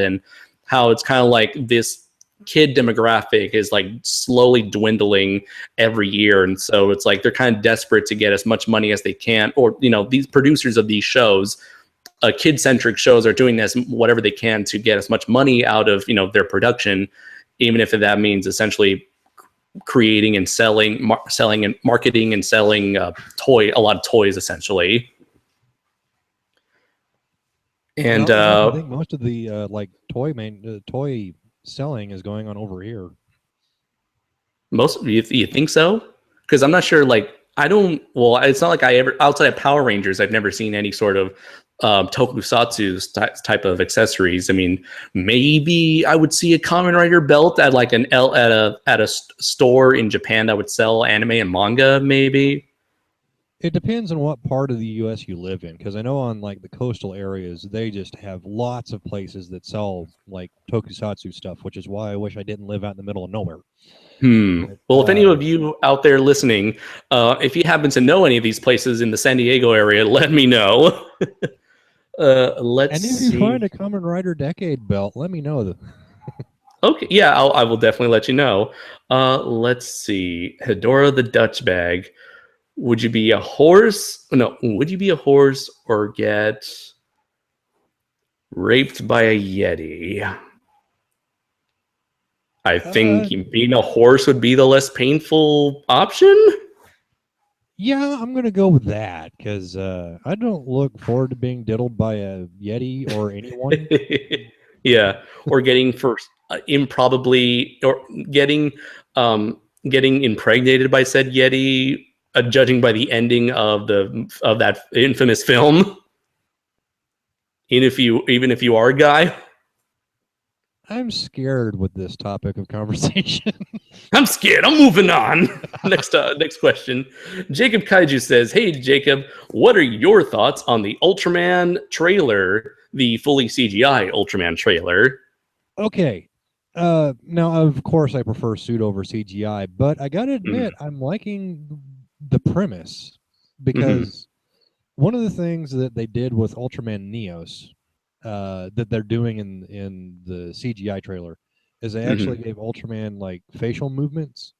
and how it's kind of like this kid demographic is like slowly dwindling every year, and so it's like they're kind of desperate to get as much money as they can, or these producers of these shows, kid-centric shows, are doing this whatever they can to get as much money out of their production, even if that means essentially creating and selling and marketing and selling a lot of toys, essentially. And I think most of the toy selling is going on over here. most of you think so? Because I'm not sure. Like, I don't. Well, it's not like I ever, outside of Power Rangers, I've never seen any sort of tokusatsu type of accessories. I mean, maybe I would see a Kamen Rider belt at like at a store in Japan that would sell anime and manga. Maybe. It depends on what part of the U.S. you live in, because I know on like the coastal areas, they just have lots of places that sell like tokusatsu stuff, which is why I wish I didn't live out in the middle of nowhere. Well, if any of you out there listening, if you happen to know any of these places in the San Diego area, let me know. Let's and if you find a Kamen Rider Decade belt, let me know. Okay, yeah, I will definitely let you know. Let's see. Hedora the Dutch Bag. Would you be a horse? No, would you be a horse or get raped by a Yeti? I think being a horse would be the less painful option. Yeah, I'm going to go with that because I don't look forward to being diddled by a Yeti or anyone. Yeah, or getting improbably, or getting impregnated by said Yeti, judging by the ending of that infamous film. Even if you are a guy. I'm scared with this topic of conversation. I'm scared. I'm moving on. Next question. Jacob Kaiju says, "Hey Jacob, what are your thoughts on the Ultraman trailer, the fully CGI Ultraman trailer?" Okay. Now, of course, I prefer suit over CGI, but I gotta admit, I'm liking the premise because one of the things that they did with Ultraman Neos, that they're doing in the CGI trailer, is they actually gave Ultraman like facial movements.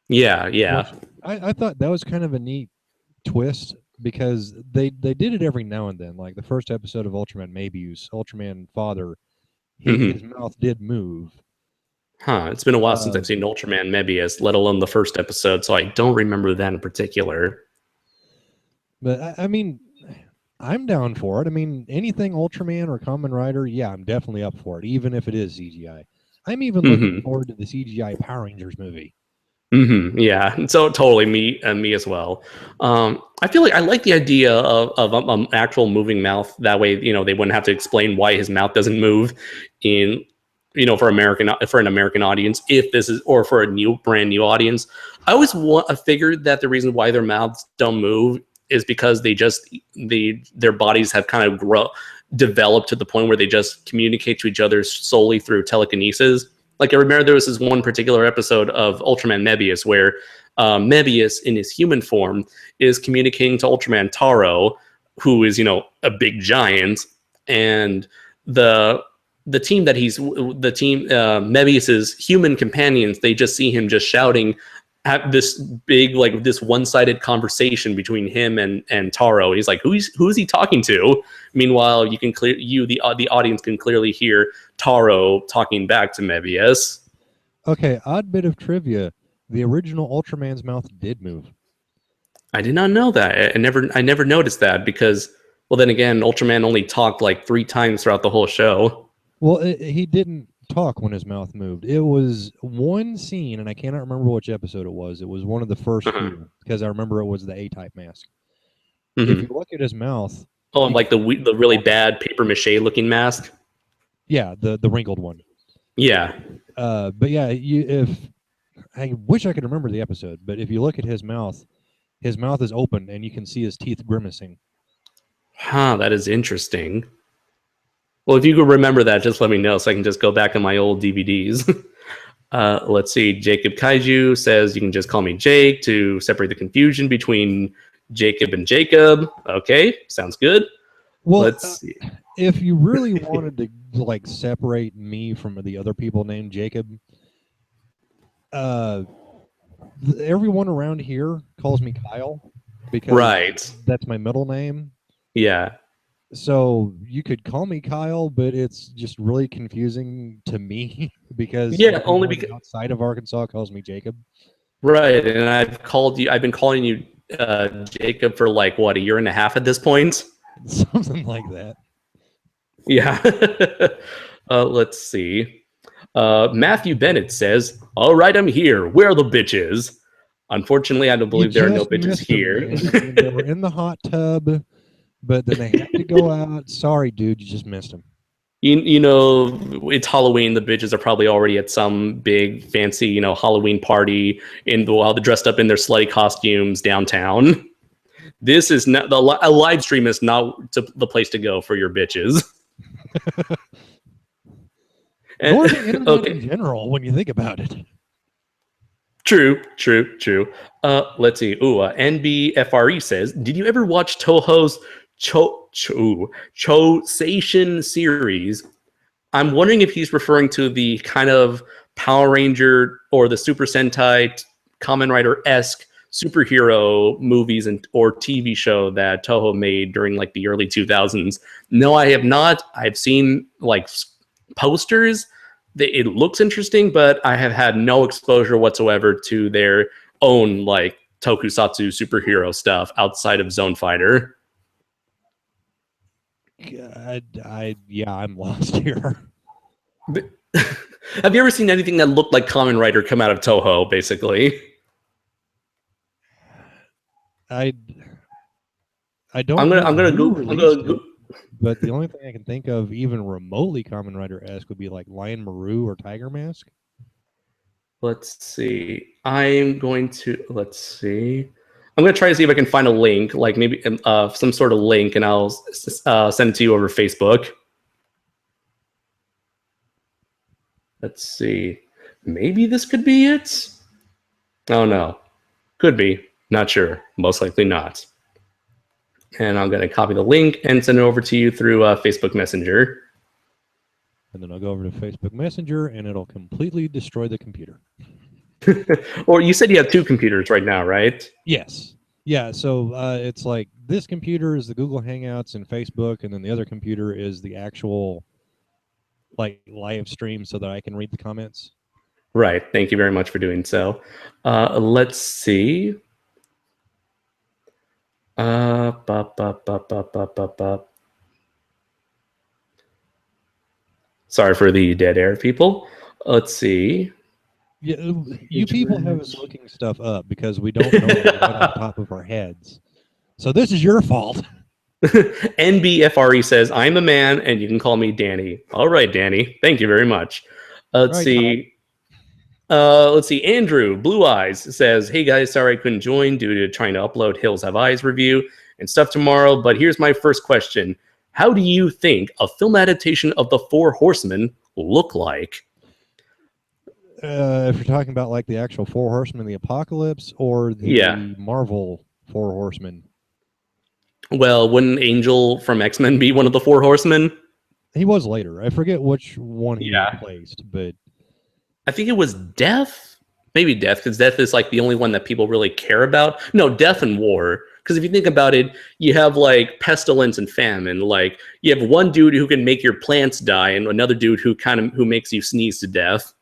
Yeah. I thought that was kind of a neat twist because they did it every now and then. Like the first episode of Ultraman Mabius, Ultraman Father, his mouth did move. It's been a while since I've seen Ultraman Mebius, let alone the first episode, so I don't remember that in particular. But I mean, I'm down for it. I mean, anything Ultraman or Kamen Rider, yeah, I'm definitely up for it, even if it is CGI. I'm even looking forward to the CGI Power Rangers movie. Yeah, so totally me as well. I feel like I like the idea of an actual moving mouth. That way, they wouldn't have to explain why his mouth doesn't move in, for an American audience, if this is, or for a brand new audience. I always figured that the reason why their mouths don't move is because their bodies have kind of developed to the point where they just communicate to each other solely through telekinesis. Like I remember there was this one particular episode of Ultraman Mebius where Mebius in his human form is communicating to Ultraman Taro, who is, a big giant, and the team Mebius's human companions, they just see him just shouting at this big, like this one-sided conversation between him and Taro. He's like, who is he talking to? Meanwhile, the audience can clearly hear Taro talking back to Mebius. Okay, odd bit of trivia: the original Ultraman's mouth did move. I did not know that. I never noticed that because, well, then again, Ultraman only talked like 3 times throughout the whole show. Well, he didn't talk when his mouth moved. It was one scene, and I cannot remember which episode it was. It was one of the first few, because I remember it was the A-type mask. If you look at his mouth... Oh, like the really bad paper mache looking mask? Yeah, the wrinkled one. Yeah. But yeah, I wish I could remember the episode, but if you look at his mouth is open, and you can see his teeth grimacing. That is interesting. Well, if you could remember that, just let me know so I can just go back on my old DVDs. Let's see. Jacob Kaiju says you can just call me Jake to separate the confusion between Jacob and Jacob. Okay, sounds good. Well, Let's see. if you really wanted to like separate me from the other people named Jacob, everyone around here calls me Kyle because Right. that's my middle name. Yeah. So you could call me Kyle, but it's just really confusing to me because Yeah, only everyone because outside of Arkansas calls me Jacob. right, and I've been calling you Jacob for like what, a year and a half at this point. Something like that. Yeah. Let's see. Matthew Bennett says, "All right, I'm here. Where are the bitches?" Unfortunately, I don't You believe there are no just bitches missed them, here. man. I mean, they were in the hot tub, but then they had to go out. Sorry, dude, you just missed them. You know, it's Halloween. The bitches are probably already at some big fancy, Halloween party while they're dressed up in their slutty costumes downtown. This is not a live stream is not the place to go for your bitches. Nor the internet Okay, in general, when you think about it. true. Let's see. Ooh, NBFRE says, "Did you ever watch Toho's Chosation series? I'm wondering if he's referring to the kind of Power Ranger or the Super Sentai Kamen Rider esque superhero movies or TV show that Toho made during like the early 2000s. No, I have not. I've seen like posters. It looks interesting, but I have had no exposure whatsoever to their own like tokusatsu superhero stuff outside of Zone Fighter. Yeah, I'm lost here. Have you ever seen anything that looked like Kamen Rider come out of Toho, basically? I don't I'm gonna know I'm gonna who go I'm released gonna it, go, but the only thing I can think of, even remotely Kamen Rider esque, would be like Lion Maru or Tiger Mask. let's see. Let's see. I'm gonna try to see if I can find a link, like maybe some sort of link, and I'll send it to you over Facebook. Let's see. Maybe this could be it. Oh no, could be. Not sure. Most likely not. And I'm gonna copy the link and send it over to you through Facebook Messenger. And then I'll go over to Facebook Messenger, and it'll completely destroy the computer. Or you said you have two computers right now, right? Yes. Yeah, so it's like this computer is the Google Hangouts and Facebook, and then the other computer is the actual like live stream so that I can read the comments. Right. Thank you very much for doing so. Let's see. Bup, bup, bup, bup, bup, bup, bup. Sorry for the dead air, people. Let's see. Yeah, you people have us looking stuff up because we don't know it right off the top of our heads. So this is your fault. NBFRE says, "I'm a man and you can call me Danny." All right, Danny. Thank you very much. Let's Right, see. Let's see. Andrew Blue Eyes says, "Hey guys, sorry I couldn't join due to trying to upload Hills Have Eyes review and stuff tomorrow. But here's my first question: how do you think a film adaptation of The Four Horsemen look like?" If you're talking about like the actual Four Horsemen of the Apocalypse or Yeah. the Marvel Four Horsemen, Well, wouldn't Angel from X-Men be one of the Four Horsemen? he was later. I forget which one he Yeah. replaced, but I think it was Death. Maybe Death, because Death is like the only one that people really care about. No, Death and War. Because if you think about it, you have like pestilence and famine. Like you have one dude who can make your plants die, and another dude who makes you sneeze to death.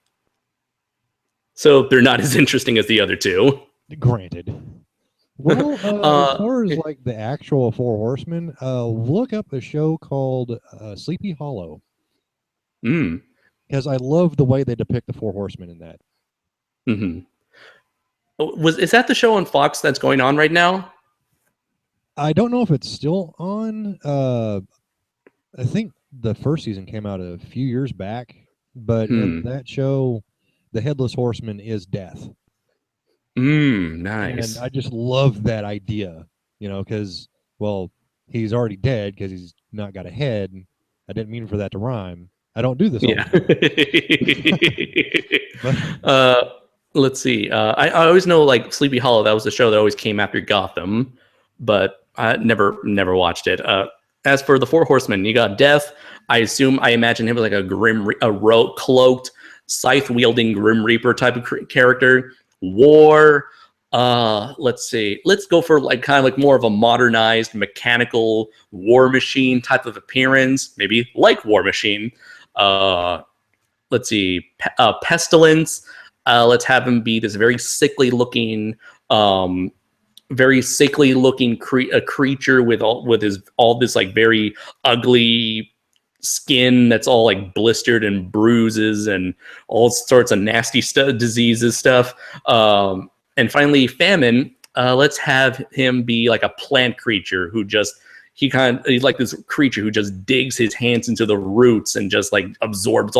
So they're not as interesting as the other two. granted. Well, as far as like the actual Four Horsemen, look up a show called Sleepy Hollow Mm. because I love the way they depict the Four Horsemen in that. Mm-hmm. Is that the show on Fox that's going on right now? I don't know if it's still on. I think the first season came out a few years back, but in that show, the Headless Horseman is Death. Nice. And I just love that idea, because, well, he's already dead because he's not got a head. I didn't mean for that to rhyme. I don't do this all Yeah. the time. Let's see. I always know like Sleepy Hollow. That was the show that always came after Gotham, but I never watched it. As for the Four Horsemen, you got Death. I imagine him like a cloaked, scythe wielding Grim Reaper type of character. War. Let's see. Let's go for like kind of like more of a modernized mechanical War Machine type of appearance. Maybe like War Machine. Let's see. Pestilence. Let's have him be this very sickly looking creature with all this like very ugly skin that's all like blistered and bruises and all sorts of nasty diseases stuff. And finally, Famine. Let's have him be like a plant creature who just he's like this creature who just digs his hands into the roots and just like absorbs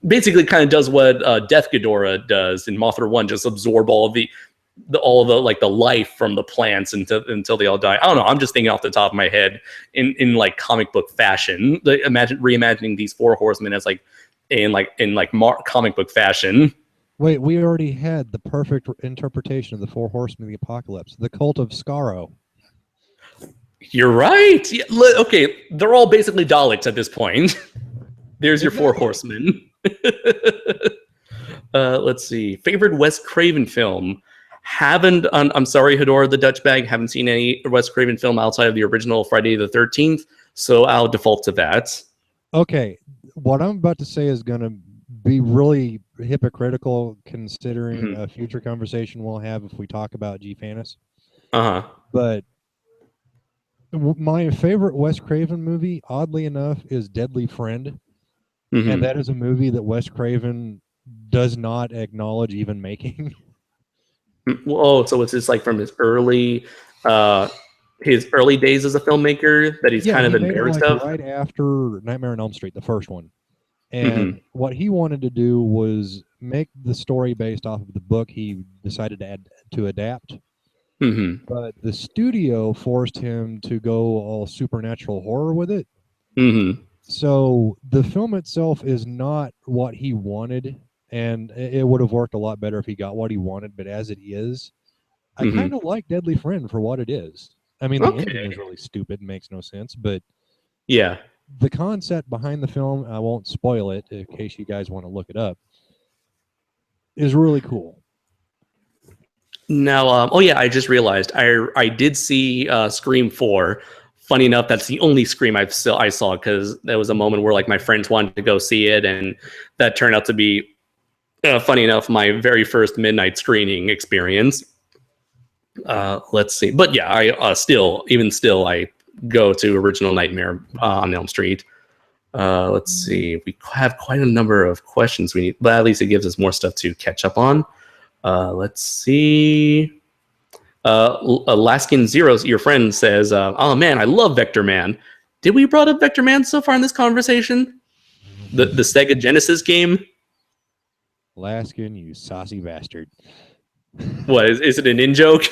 basically kind of does what Death Ghidorah does in Mothra 1, just absorb all the like the life from the plants until they all die. I don't know. I'm just thinking off the top of my head in like comic book fashion. Reimagining these Four Horsemen as like in comic book fashion. Wait, we already had the perfect interpretation of the Four Horsemen of the Apocalypse, the Cult of Skaro. You're right. Yeah, okay, they're all basically Daleks at this point. There's your Four Horsemen. Let's see. Favorite Wes Craven film? I'm sorry, Hedora the Dutch Bag. Haven't seen any Wes Craven film outside of the original Friday the 13th, so I'll default to that. Okay, what I'm about to say is going to be really hypocritical considering a future conversation we'll have if we talk about G-Fanis. But my favorite Wes Craven movie, oddly enough, is Deadly Friend. And that is a movie that Wes Craven does not acknowledge even making. Oh, so it's just like from his early days as a filmmaker that he's kind of embarrassed of? Right after Nightmare on Elm Street, the first one. And what he wanted to do was make the story based off of the book he decided to adapt. But the studio forced him to go all supernatural horror with it. So the film itself is not what he wanted, and it would have worked a lot better if he got what he wanted. But as it is, I kind of like Deadly Friend for what it is. I mean, the ending is really stupid and makes no sense, but yeah, the concept behind the film, I won't spoil it in case you guys want to look it up, is really cool. Now, I just realized I did see Scream 4. Funny enough, that's the only Scream I saw, because there was a moment where like my friends wanted to go see it, and that turned out to be, funny enough, my very first midnight screening experience. Let's see, but yeah, I still I go to original Nightmare on Elm Street. Let's see, we have quite a number of questions we need, but at least it gives us more stuff to catch up on. Let's see. Alaskan Zeros, your friend, says, oh man, I love Vector Man. Did we brought up Vector Man so far in this conversation? The Sega Genesis game? Alaskan, you saucy bastard. What, is it an in-joke?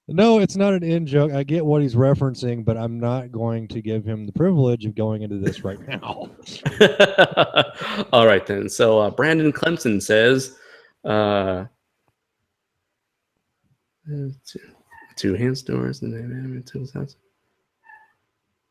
No, it's not an in-joke. I get what he's referencing, but I'm not going to give him the privilege of going into this right now. All right, then. So Brandon Clemson says, two hand stores and two house.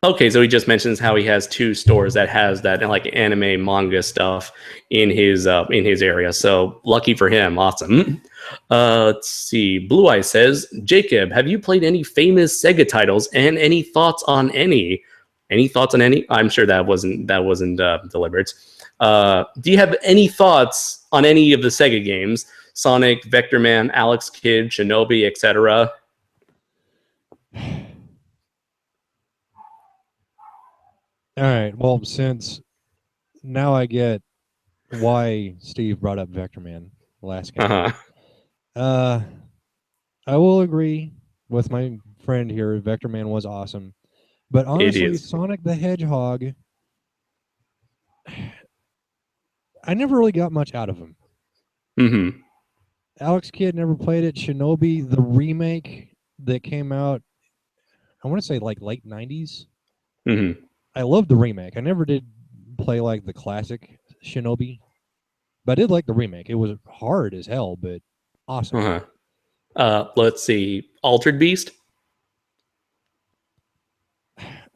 Okay, so he just mentions how he has two stores that has that like anime manga stuff in his area. So lucky for him, awesome. Let's see. Blue Eye says, Jacob, have you played any famous Sega titles and any thoughts on any? Any thoughts on any? I'm sure that wasn't deliberate. Do you have any thoughts on any of the Sega games? Sonic, Vector Man, Alex Kidd, Shinobi, etc. All right. Well, since now I get why Steve brought up Vector Man last game. I will agree with my friend here. Vector Man was awesome. But honestly, Sonic the Hedgehog, I never really got much out of him. Alex Kidd never played it. Shinobi, the remake that came out, I want to say like late 90s. I loved the remake. I never did play like the classic Shinobi, but I did like the remake. It was hard as hell, but awesome. Let's see. Altered Beast.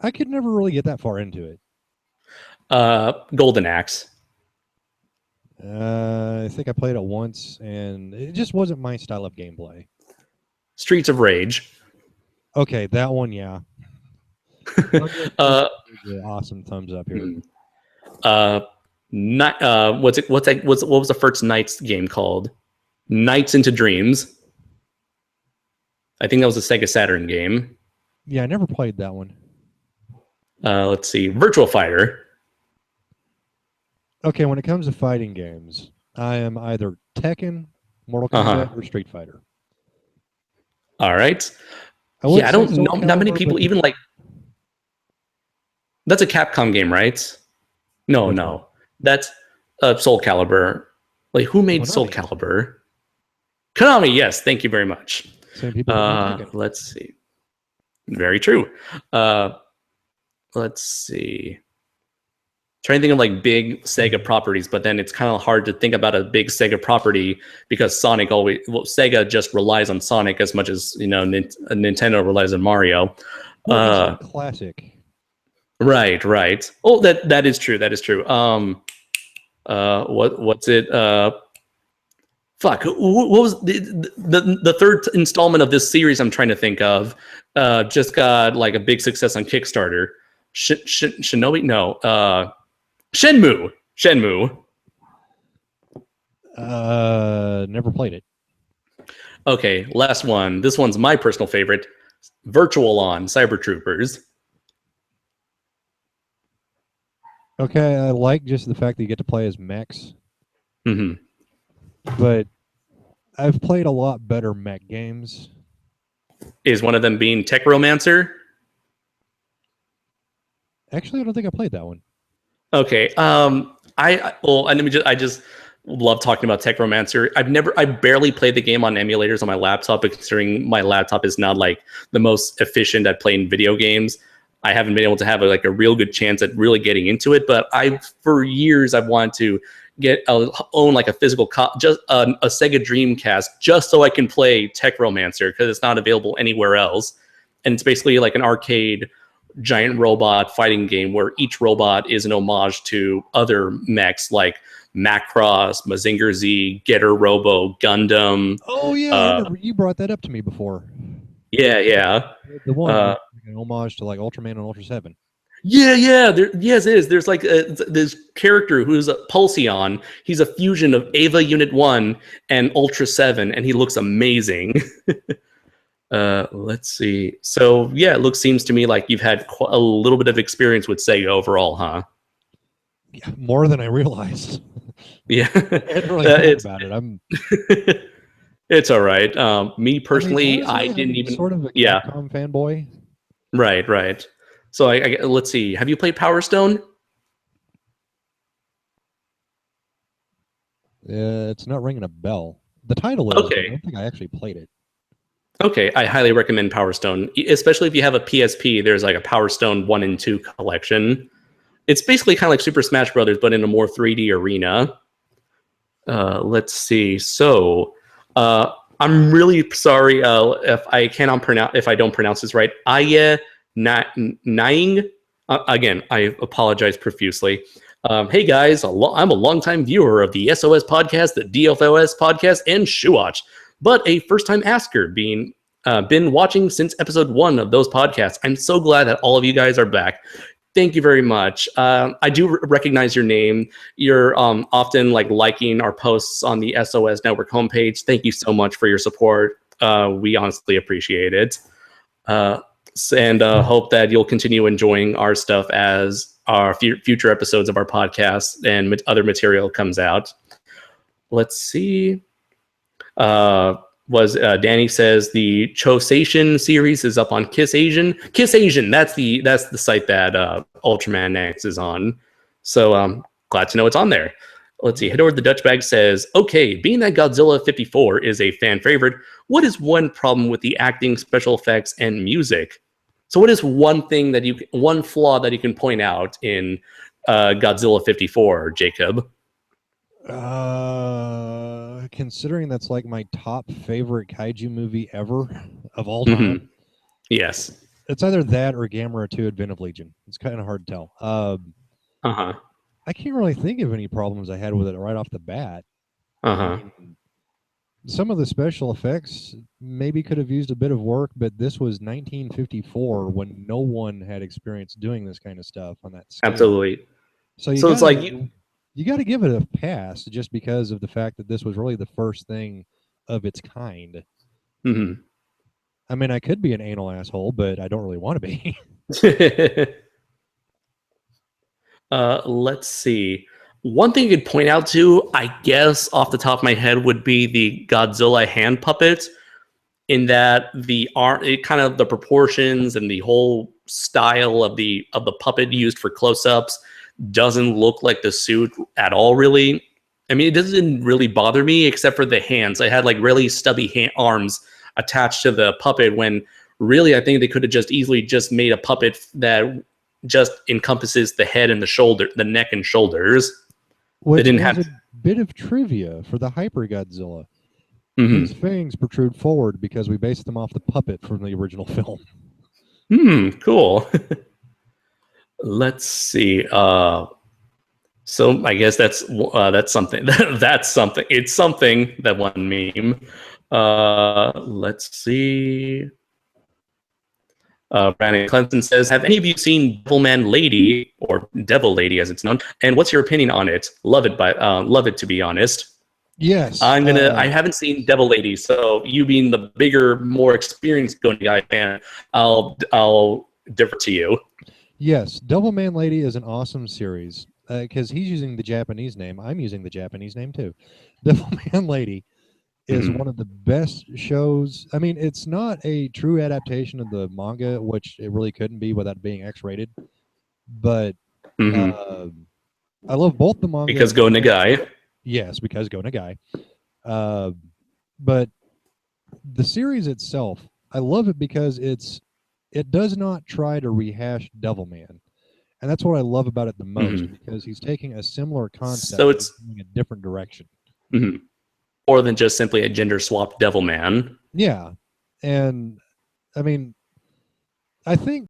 I could never really get that far into it. Golden Axe. I think I played it once, and it just wasn't my style of gameplay. Streets of Rage. Okay, that one, yeah. Awesome thumbs up here. What was the first Knights game called? Nights into Dreams. I think that was a Sega Saturn game. Yeah, I never played that one. Let's see. Virtual Fighter. Okay, when it comes to fighting games, I am either Tekken, Mortal Kombat, or Street Fighter. All right. I don't know. Not many people even like. That's a Capcom game, right? No. That's Soul Calibur. Like, who made Soul Calibur? Konami. Yes, thank you very much. Same people. Let's see. Very true. Let's see. Trying to think of like big Sega properties, but then it's kind of hard to think about a big Sega property because Sega just relies on Sonic as much as Nintendo relies on Mario. Classic. Right. Oh, that is true. What's it? What was the third installment of this series? I'm trying to think of. Just got like a big success on Kickstarter. Shinobi? No. Shenmue. Never played it. Okay, last one. This one's my personal favorite. Virtual On Cyber Troopers. Okay, I like just the fact that you get to play as mechs. Mm-hmm. But I've played a lot better mech games. Is one of them being Techromancer? Actually, I don't think I played that one. Okay. I just love talking about Techromancer. I barely played the game on emulators on my laptop, but considering my laptop is not like the most efficient at playing video games, I haven't been able to have a real good chance at really getting into it. But for years I've wanted to own like a physical just a Sega Dreamcast just so I can play Techromancer because it's not available anywhere else, and it's basically like an arcade giant robot fighting game where each robot is an homage to other mechs like Macross, Mazinger Z, Getter Robo, Gundam. Oh yeah, I remember you brought that up to me before. Yeah. The one an homage to like Ultraman and Ultra 7. Yeah. Yes, it is. There's like this character who's a Pulsion. He's a fusion of Ava Unit 1 and Ultra 7, and he looks amazing. Let's see. So yeah, it seems to me like you've had a little bit of experience with Sega overall, huh? Yeah, more than I realized. Yeah, I hadn't really thought about it. It's all right. Me personally, I didn't even sort of a Capcom fanboy. Right. So let's see. Have you played Power Stone? It's not ringing a bell. The title is. Okay. I don't think I actually played it. Okay, I highly recommend Power Stone, especially if you have a PSP. There's like a Power Stone 1 and 2 collection. It's basically kind of like Super Smash Brothers, but in a more 3D arena. Let's see. So, I'm really sorry if I don't pronounce this right. Aya Naing. Again, I apologize profusely. Hey guys, I'm a longtime viewer of the SOS podcast, the DFOS podcast, and Shuwatch, but a first-time asker, been watching since episode 1 of those podcasts. I'm so glad that all of you guys are back. Thank you very much. I do recognize your name. You're often liking our posts on the SOS Network homepage. Thank you so much for your support. We honestly appreciate it. And hope that you'll continue enjoying our stuff as our future episodes of our podcast and other material comes out. Let's see. Danny says the Chosation series is up on Kiss Asian. Kiss Asian, that's the site that Ultraman X is on. So glad to know it's on there. Let's see. Head over to the Dutch Bag says, okay, being that Godzilla 54 is a fan favorite, what is one problem with the acting, special effects, and music? So what is one flaw that you can point out in Godzilla 54, Jacob? Considering that's like my top favorite kaiju movie ever of all Mm-hmm. time, Yes. it's either that or Gamera 2 Advent of Legion. It's kind of hard to tell. Uh-huh. I can't really think of any problems I had with it right off the bat. I Uh-huh. mean, some of the special effects maybe could have used a bit of work, but this was 1954 when no one had experience doing this kind of stuff on that scale. Absolutely. So you So it's gotta like you got to give it a pass just because of the fact that this was really the first thing of its kind. Mhm. I mean, I could be an anal asshole, but I don't really want to be. Let's see. One thing you could point out to, I guess, off the top of my head, would be the Godzilla hand puppet. In that the art, it kind of the proportions and the whole style of the puppet used for close-ups doesn't look like the suit at all. Really, I mean, it doesn't really bother me except for the hands. I had like really stubby arms attached to the puppet when really I think they could have just easily just made a puppet that just encompasses the head and the shoulder, the neck and shoulders. They Which didn't is have. a bit of trivia for the Hyper Godzilla. His Mm-hmm. fangs protrude forward because we based them off the puppet from the original film. Cool. Let's see. So I guess that's something. That's something. It's something, that one meme. Let's see. Brandon Clemson says, "Have any of you seen Devilman Lady, or Devil Lady as it's known? And what's your opinion on it? Love it, love it, to be honest." Yes. I haven't seen Devil Lady, so you being the bigger, more experienced Go Guy fan, I'll defer to you. Yes, Devilman Lady is an awesome series because he's using the Japanese name. I'm using the Japanese name too. Devilman Lady is one of the best shows. I mean, it's not a true adaptation of the manga, which it really couldn't be without being X-rated. But I love both the manga Because and the Go anime. Nagai. Yes, because Go Nagai. But the series itself, I love it because it does not try to rehash Devilman. And that's what I love about it the most because he's taking a similar concept So but it's going a different direction. More than just simply a gender swapped Devil Man. Yeah. And I mean, I think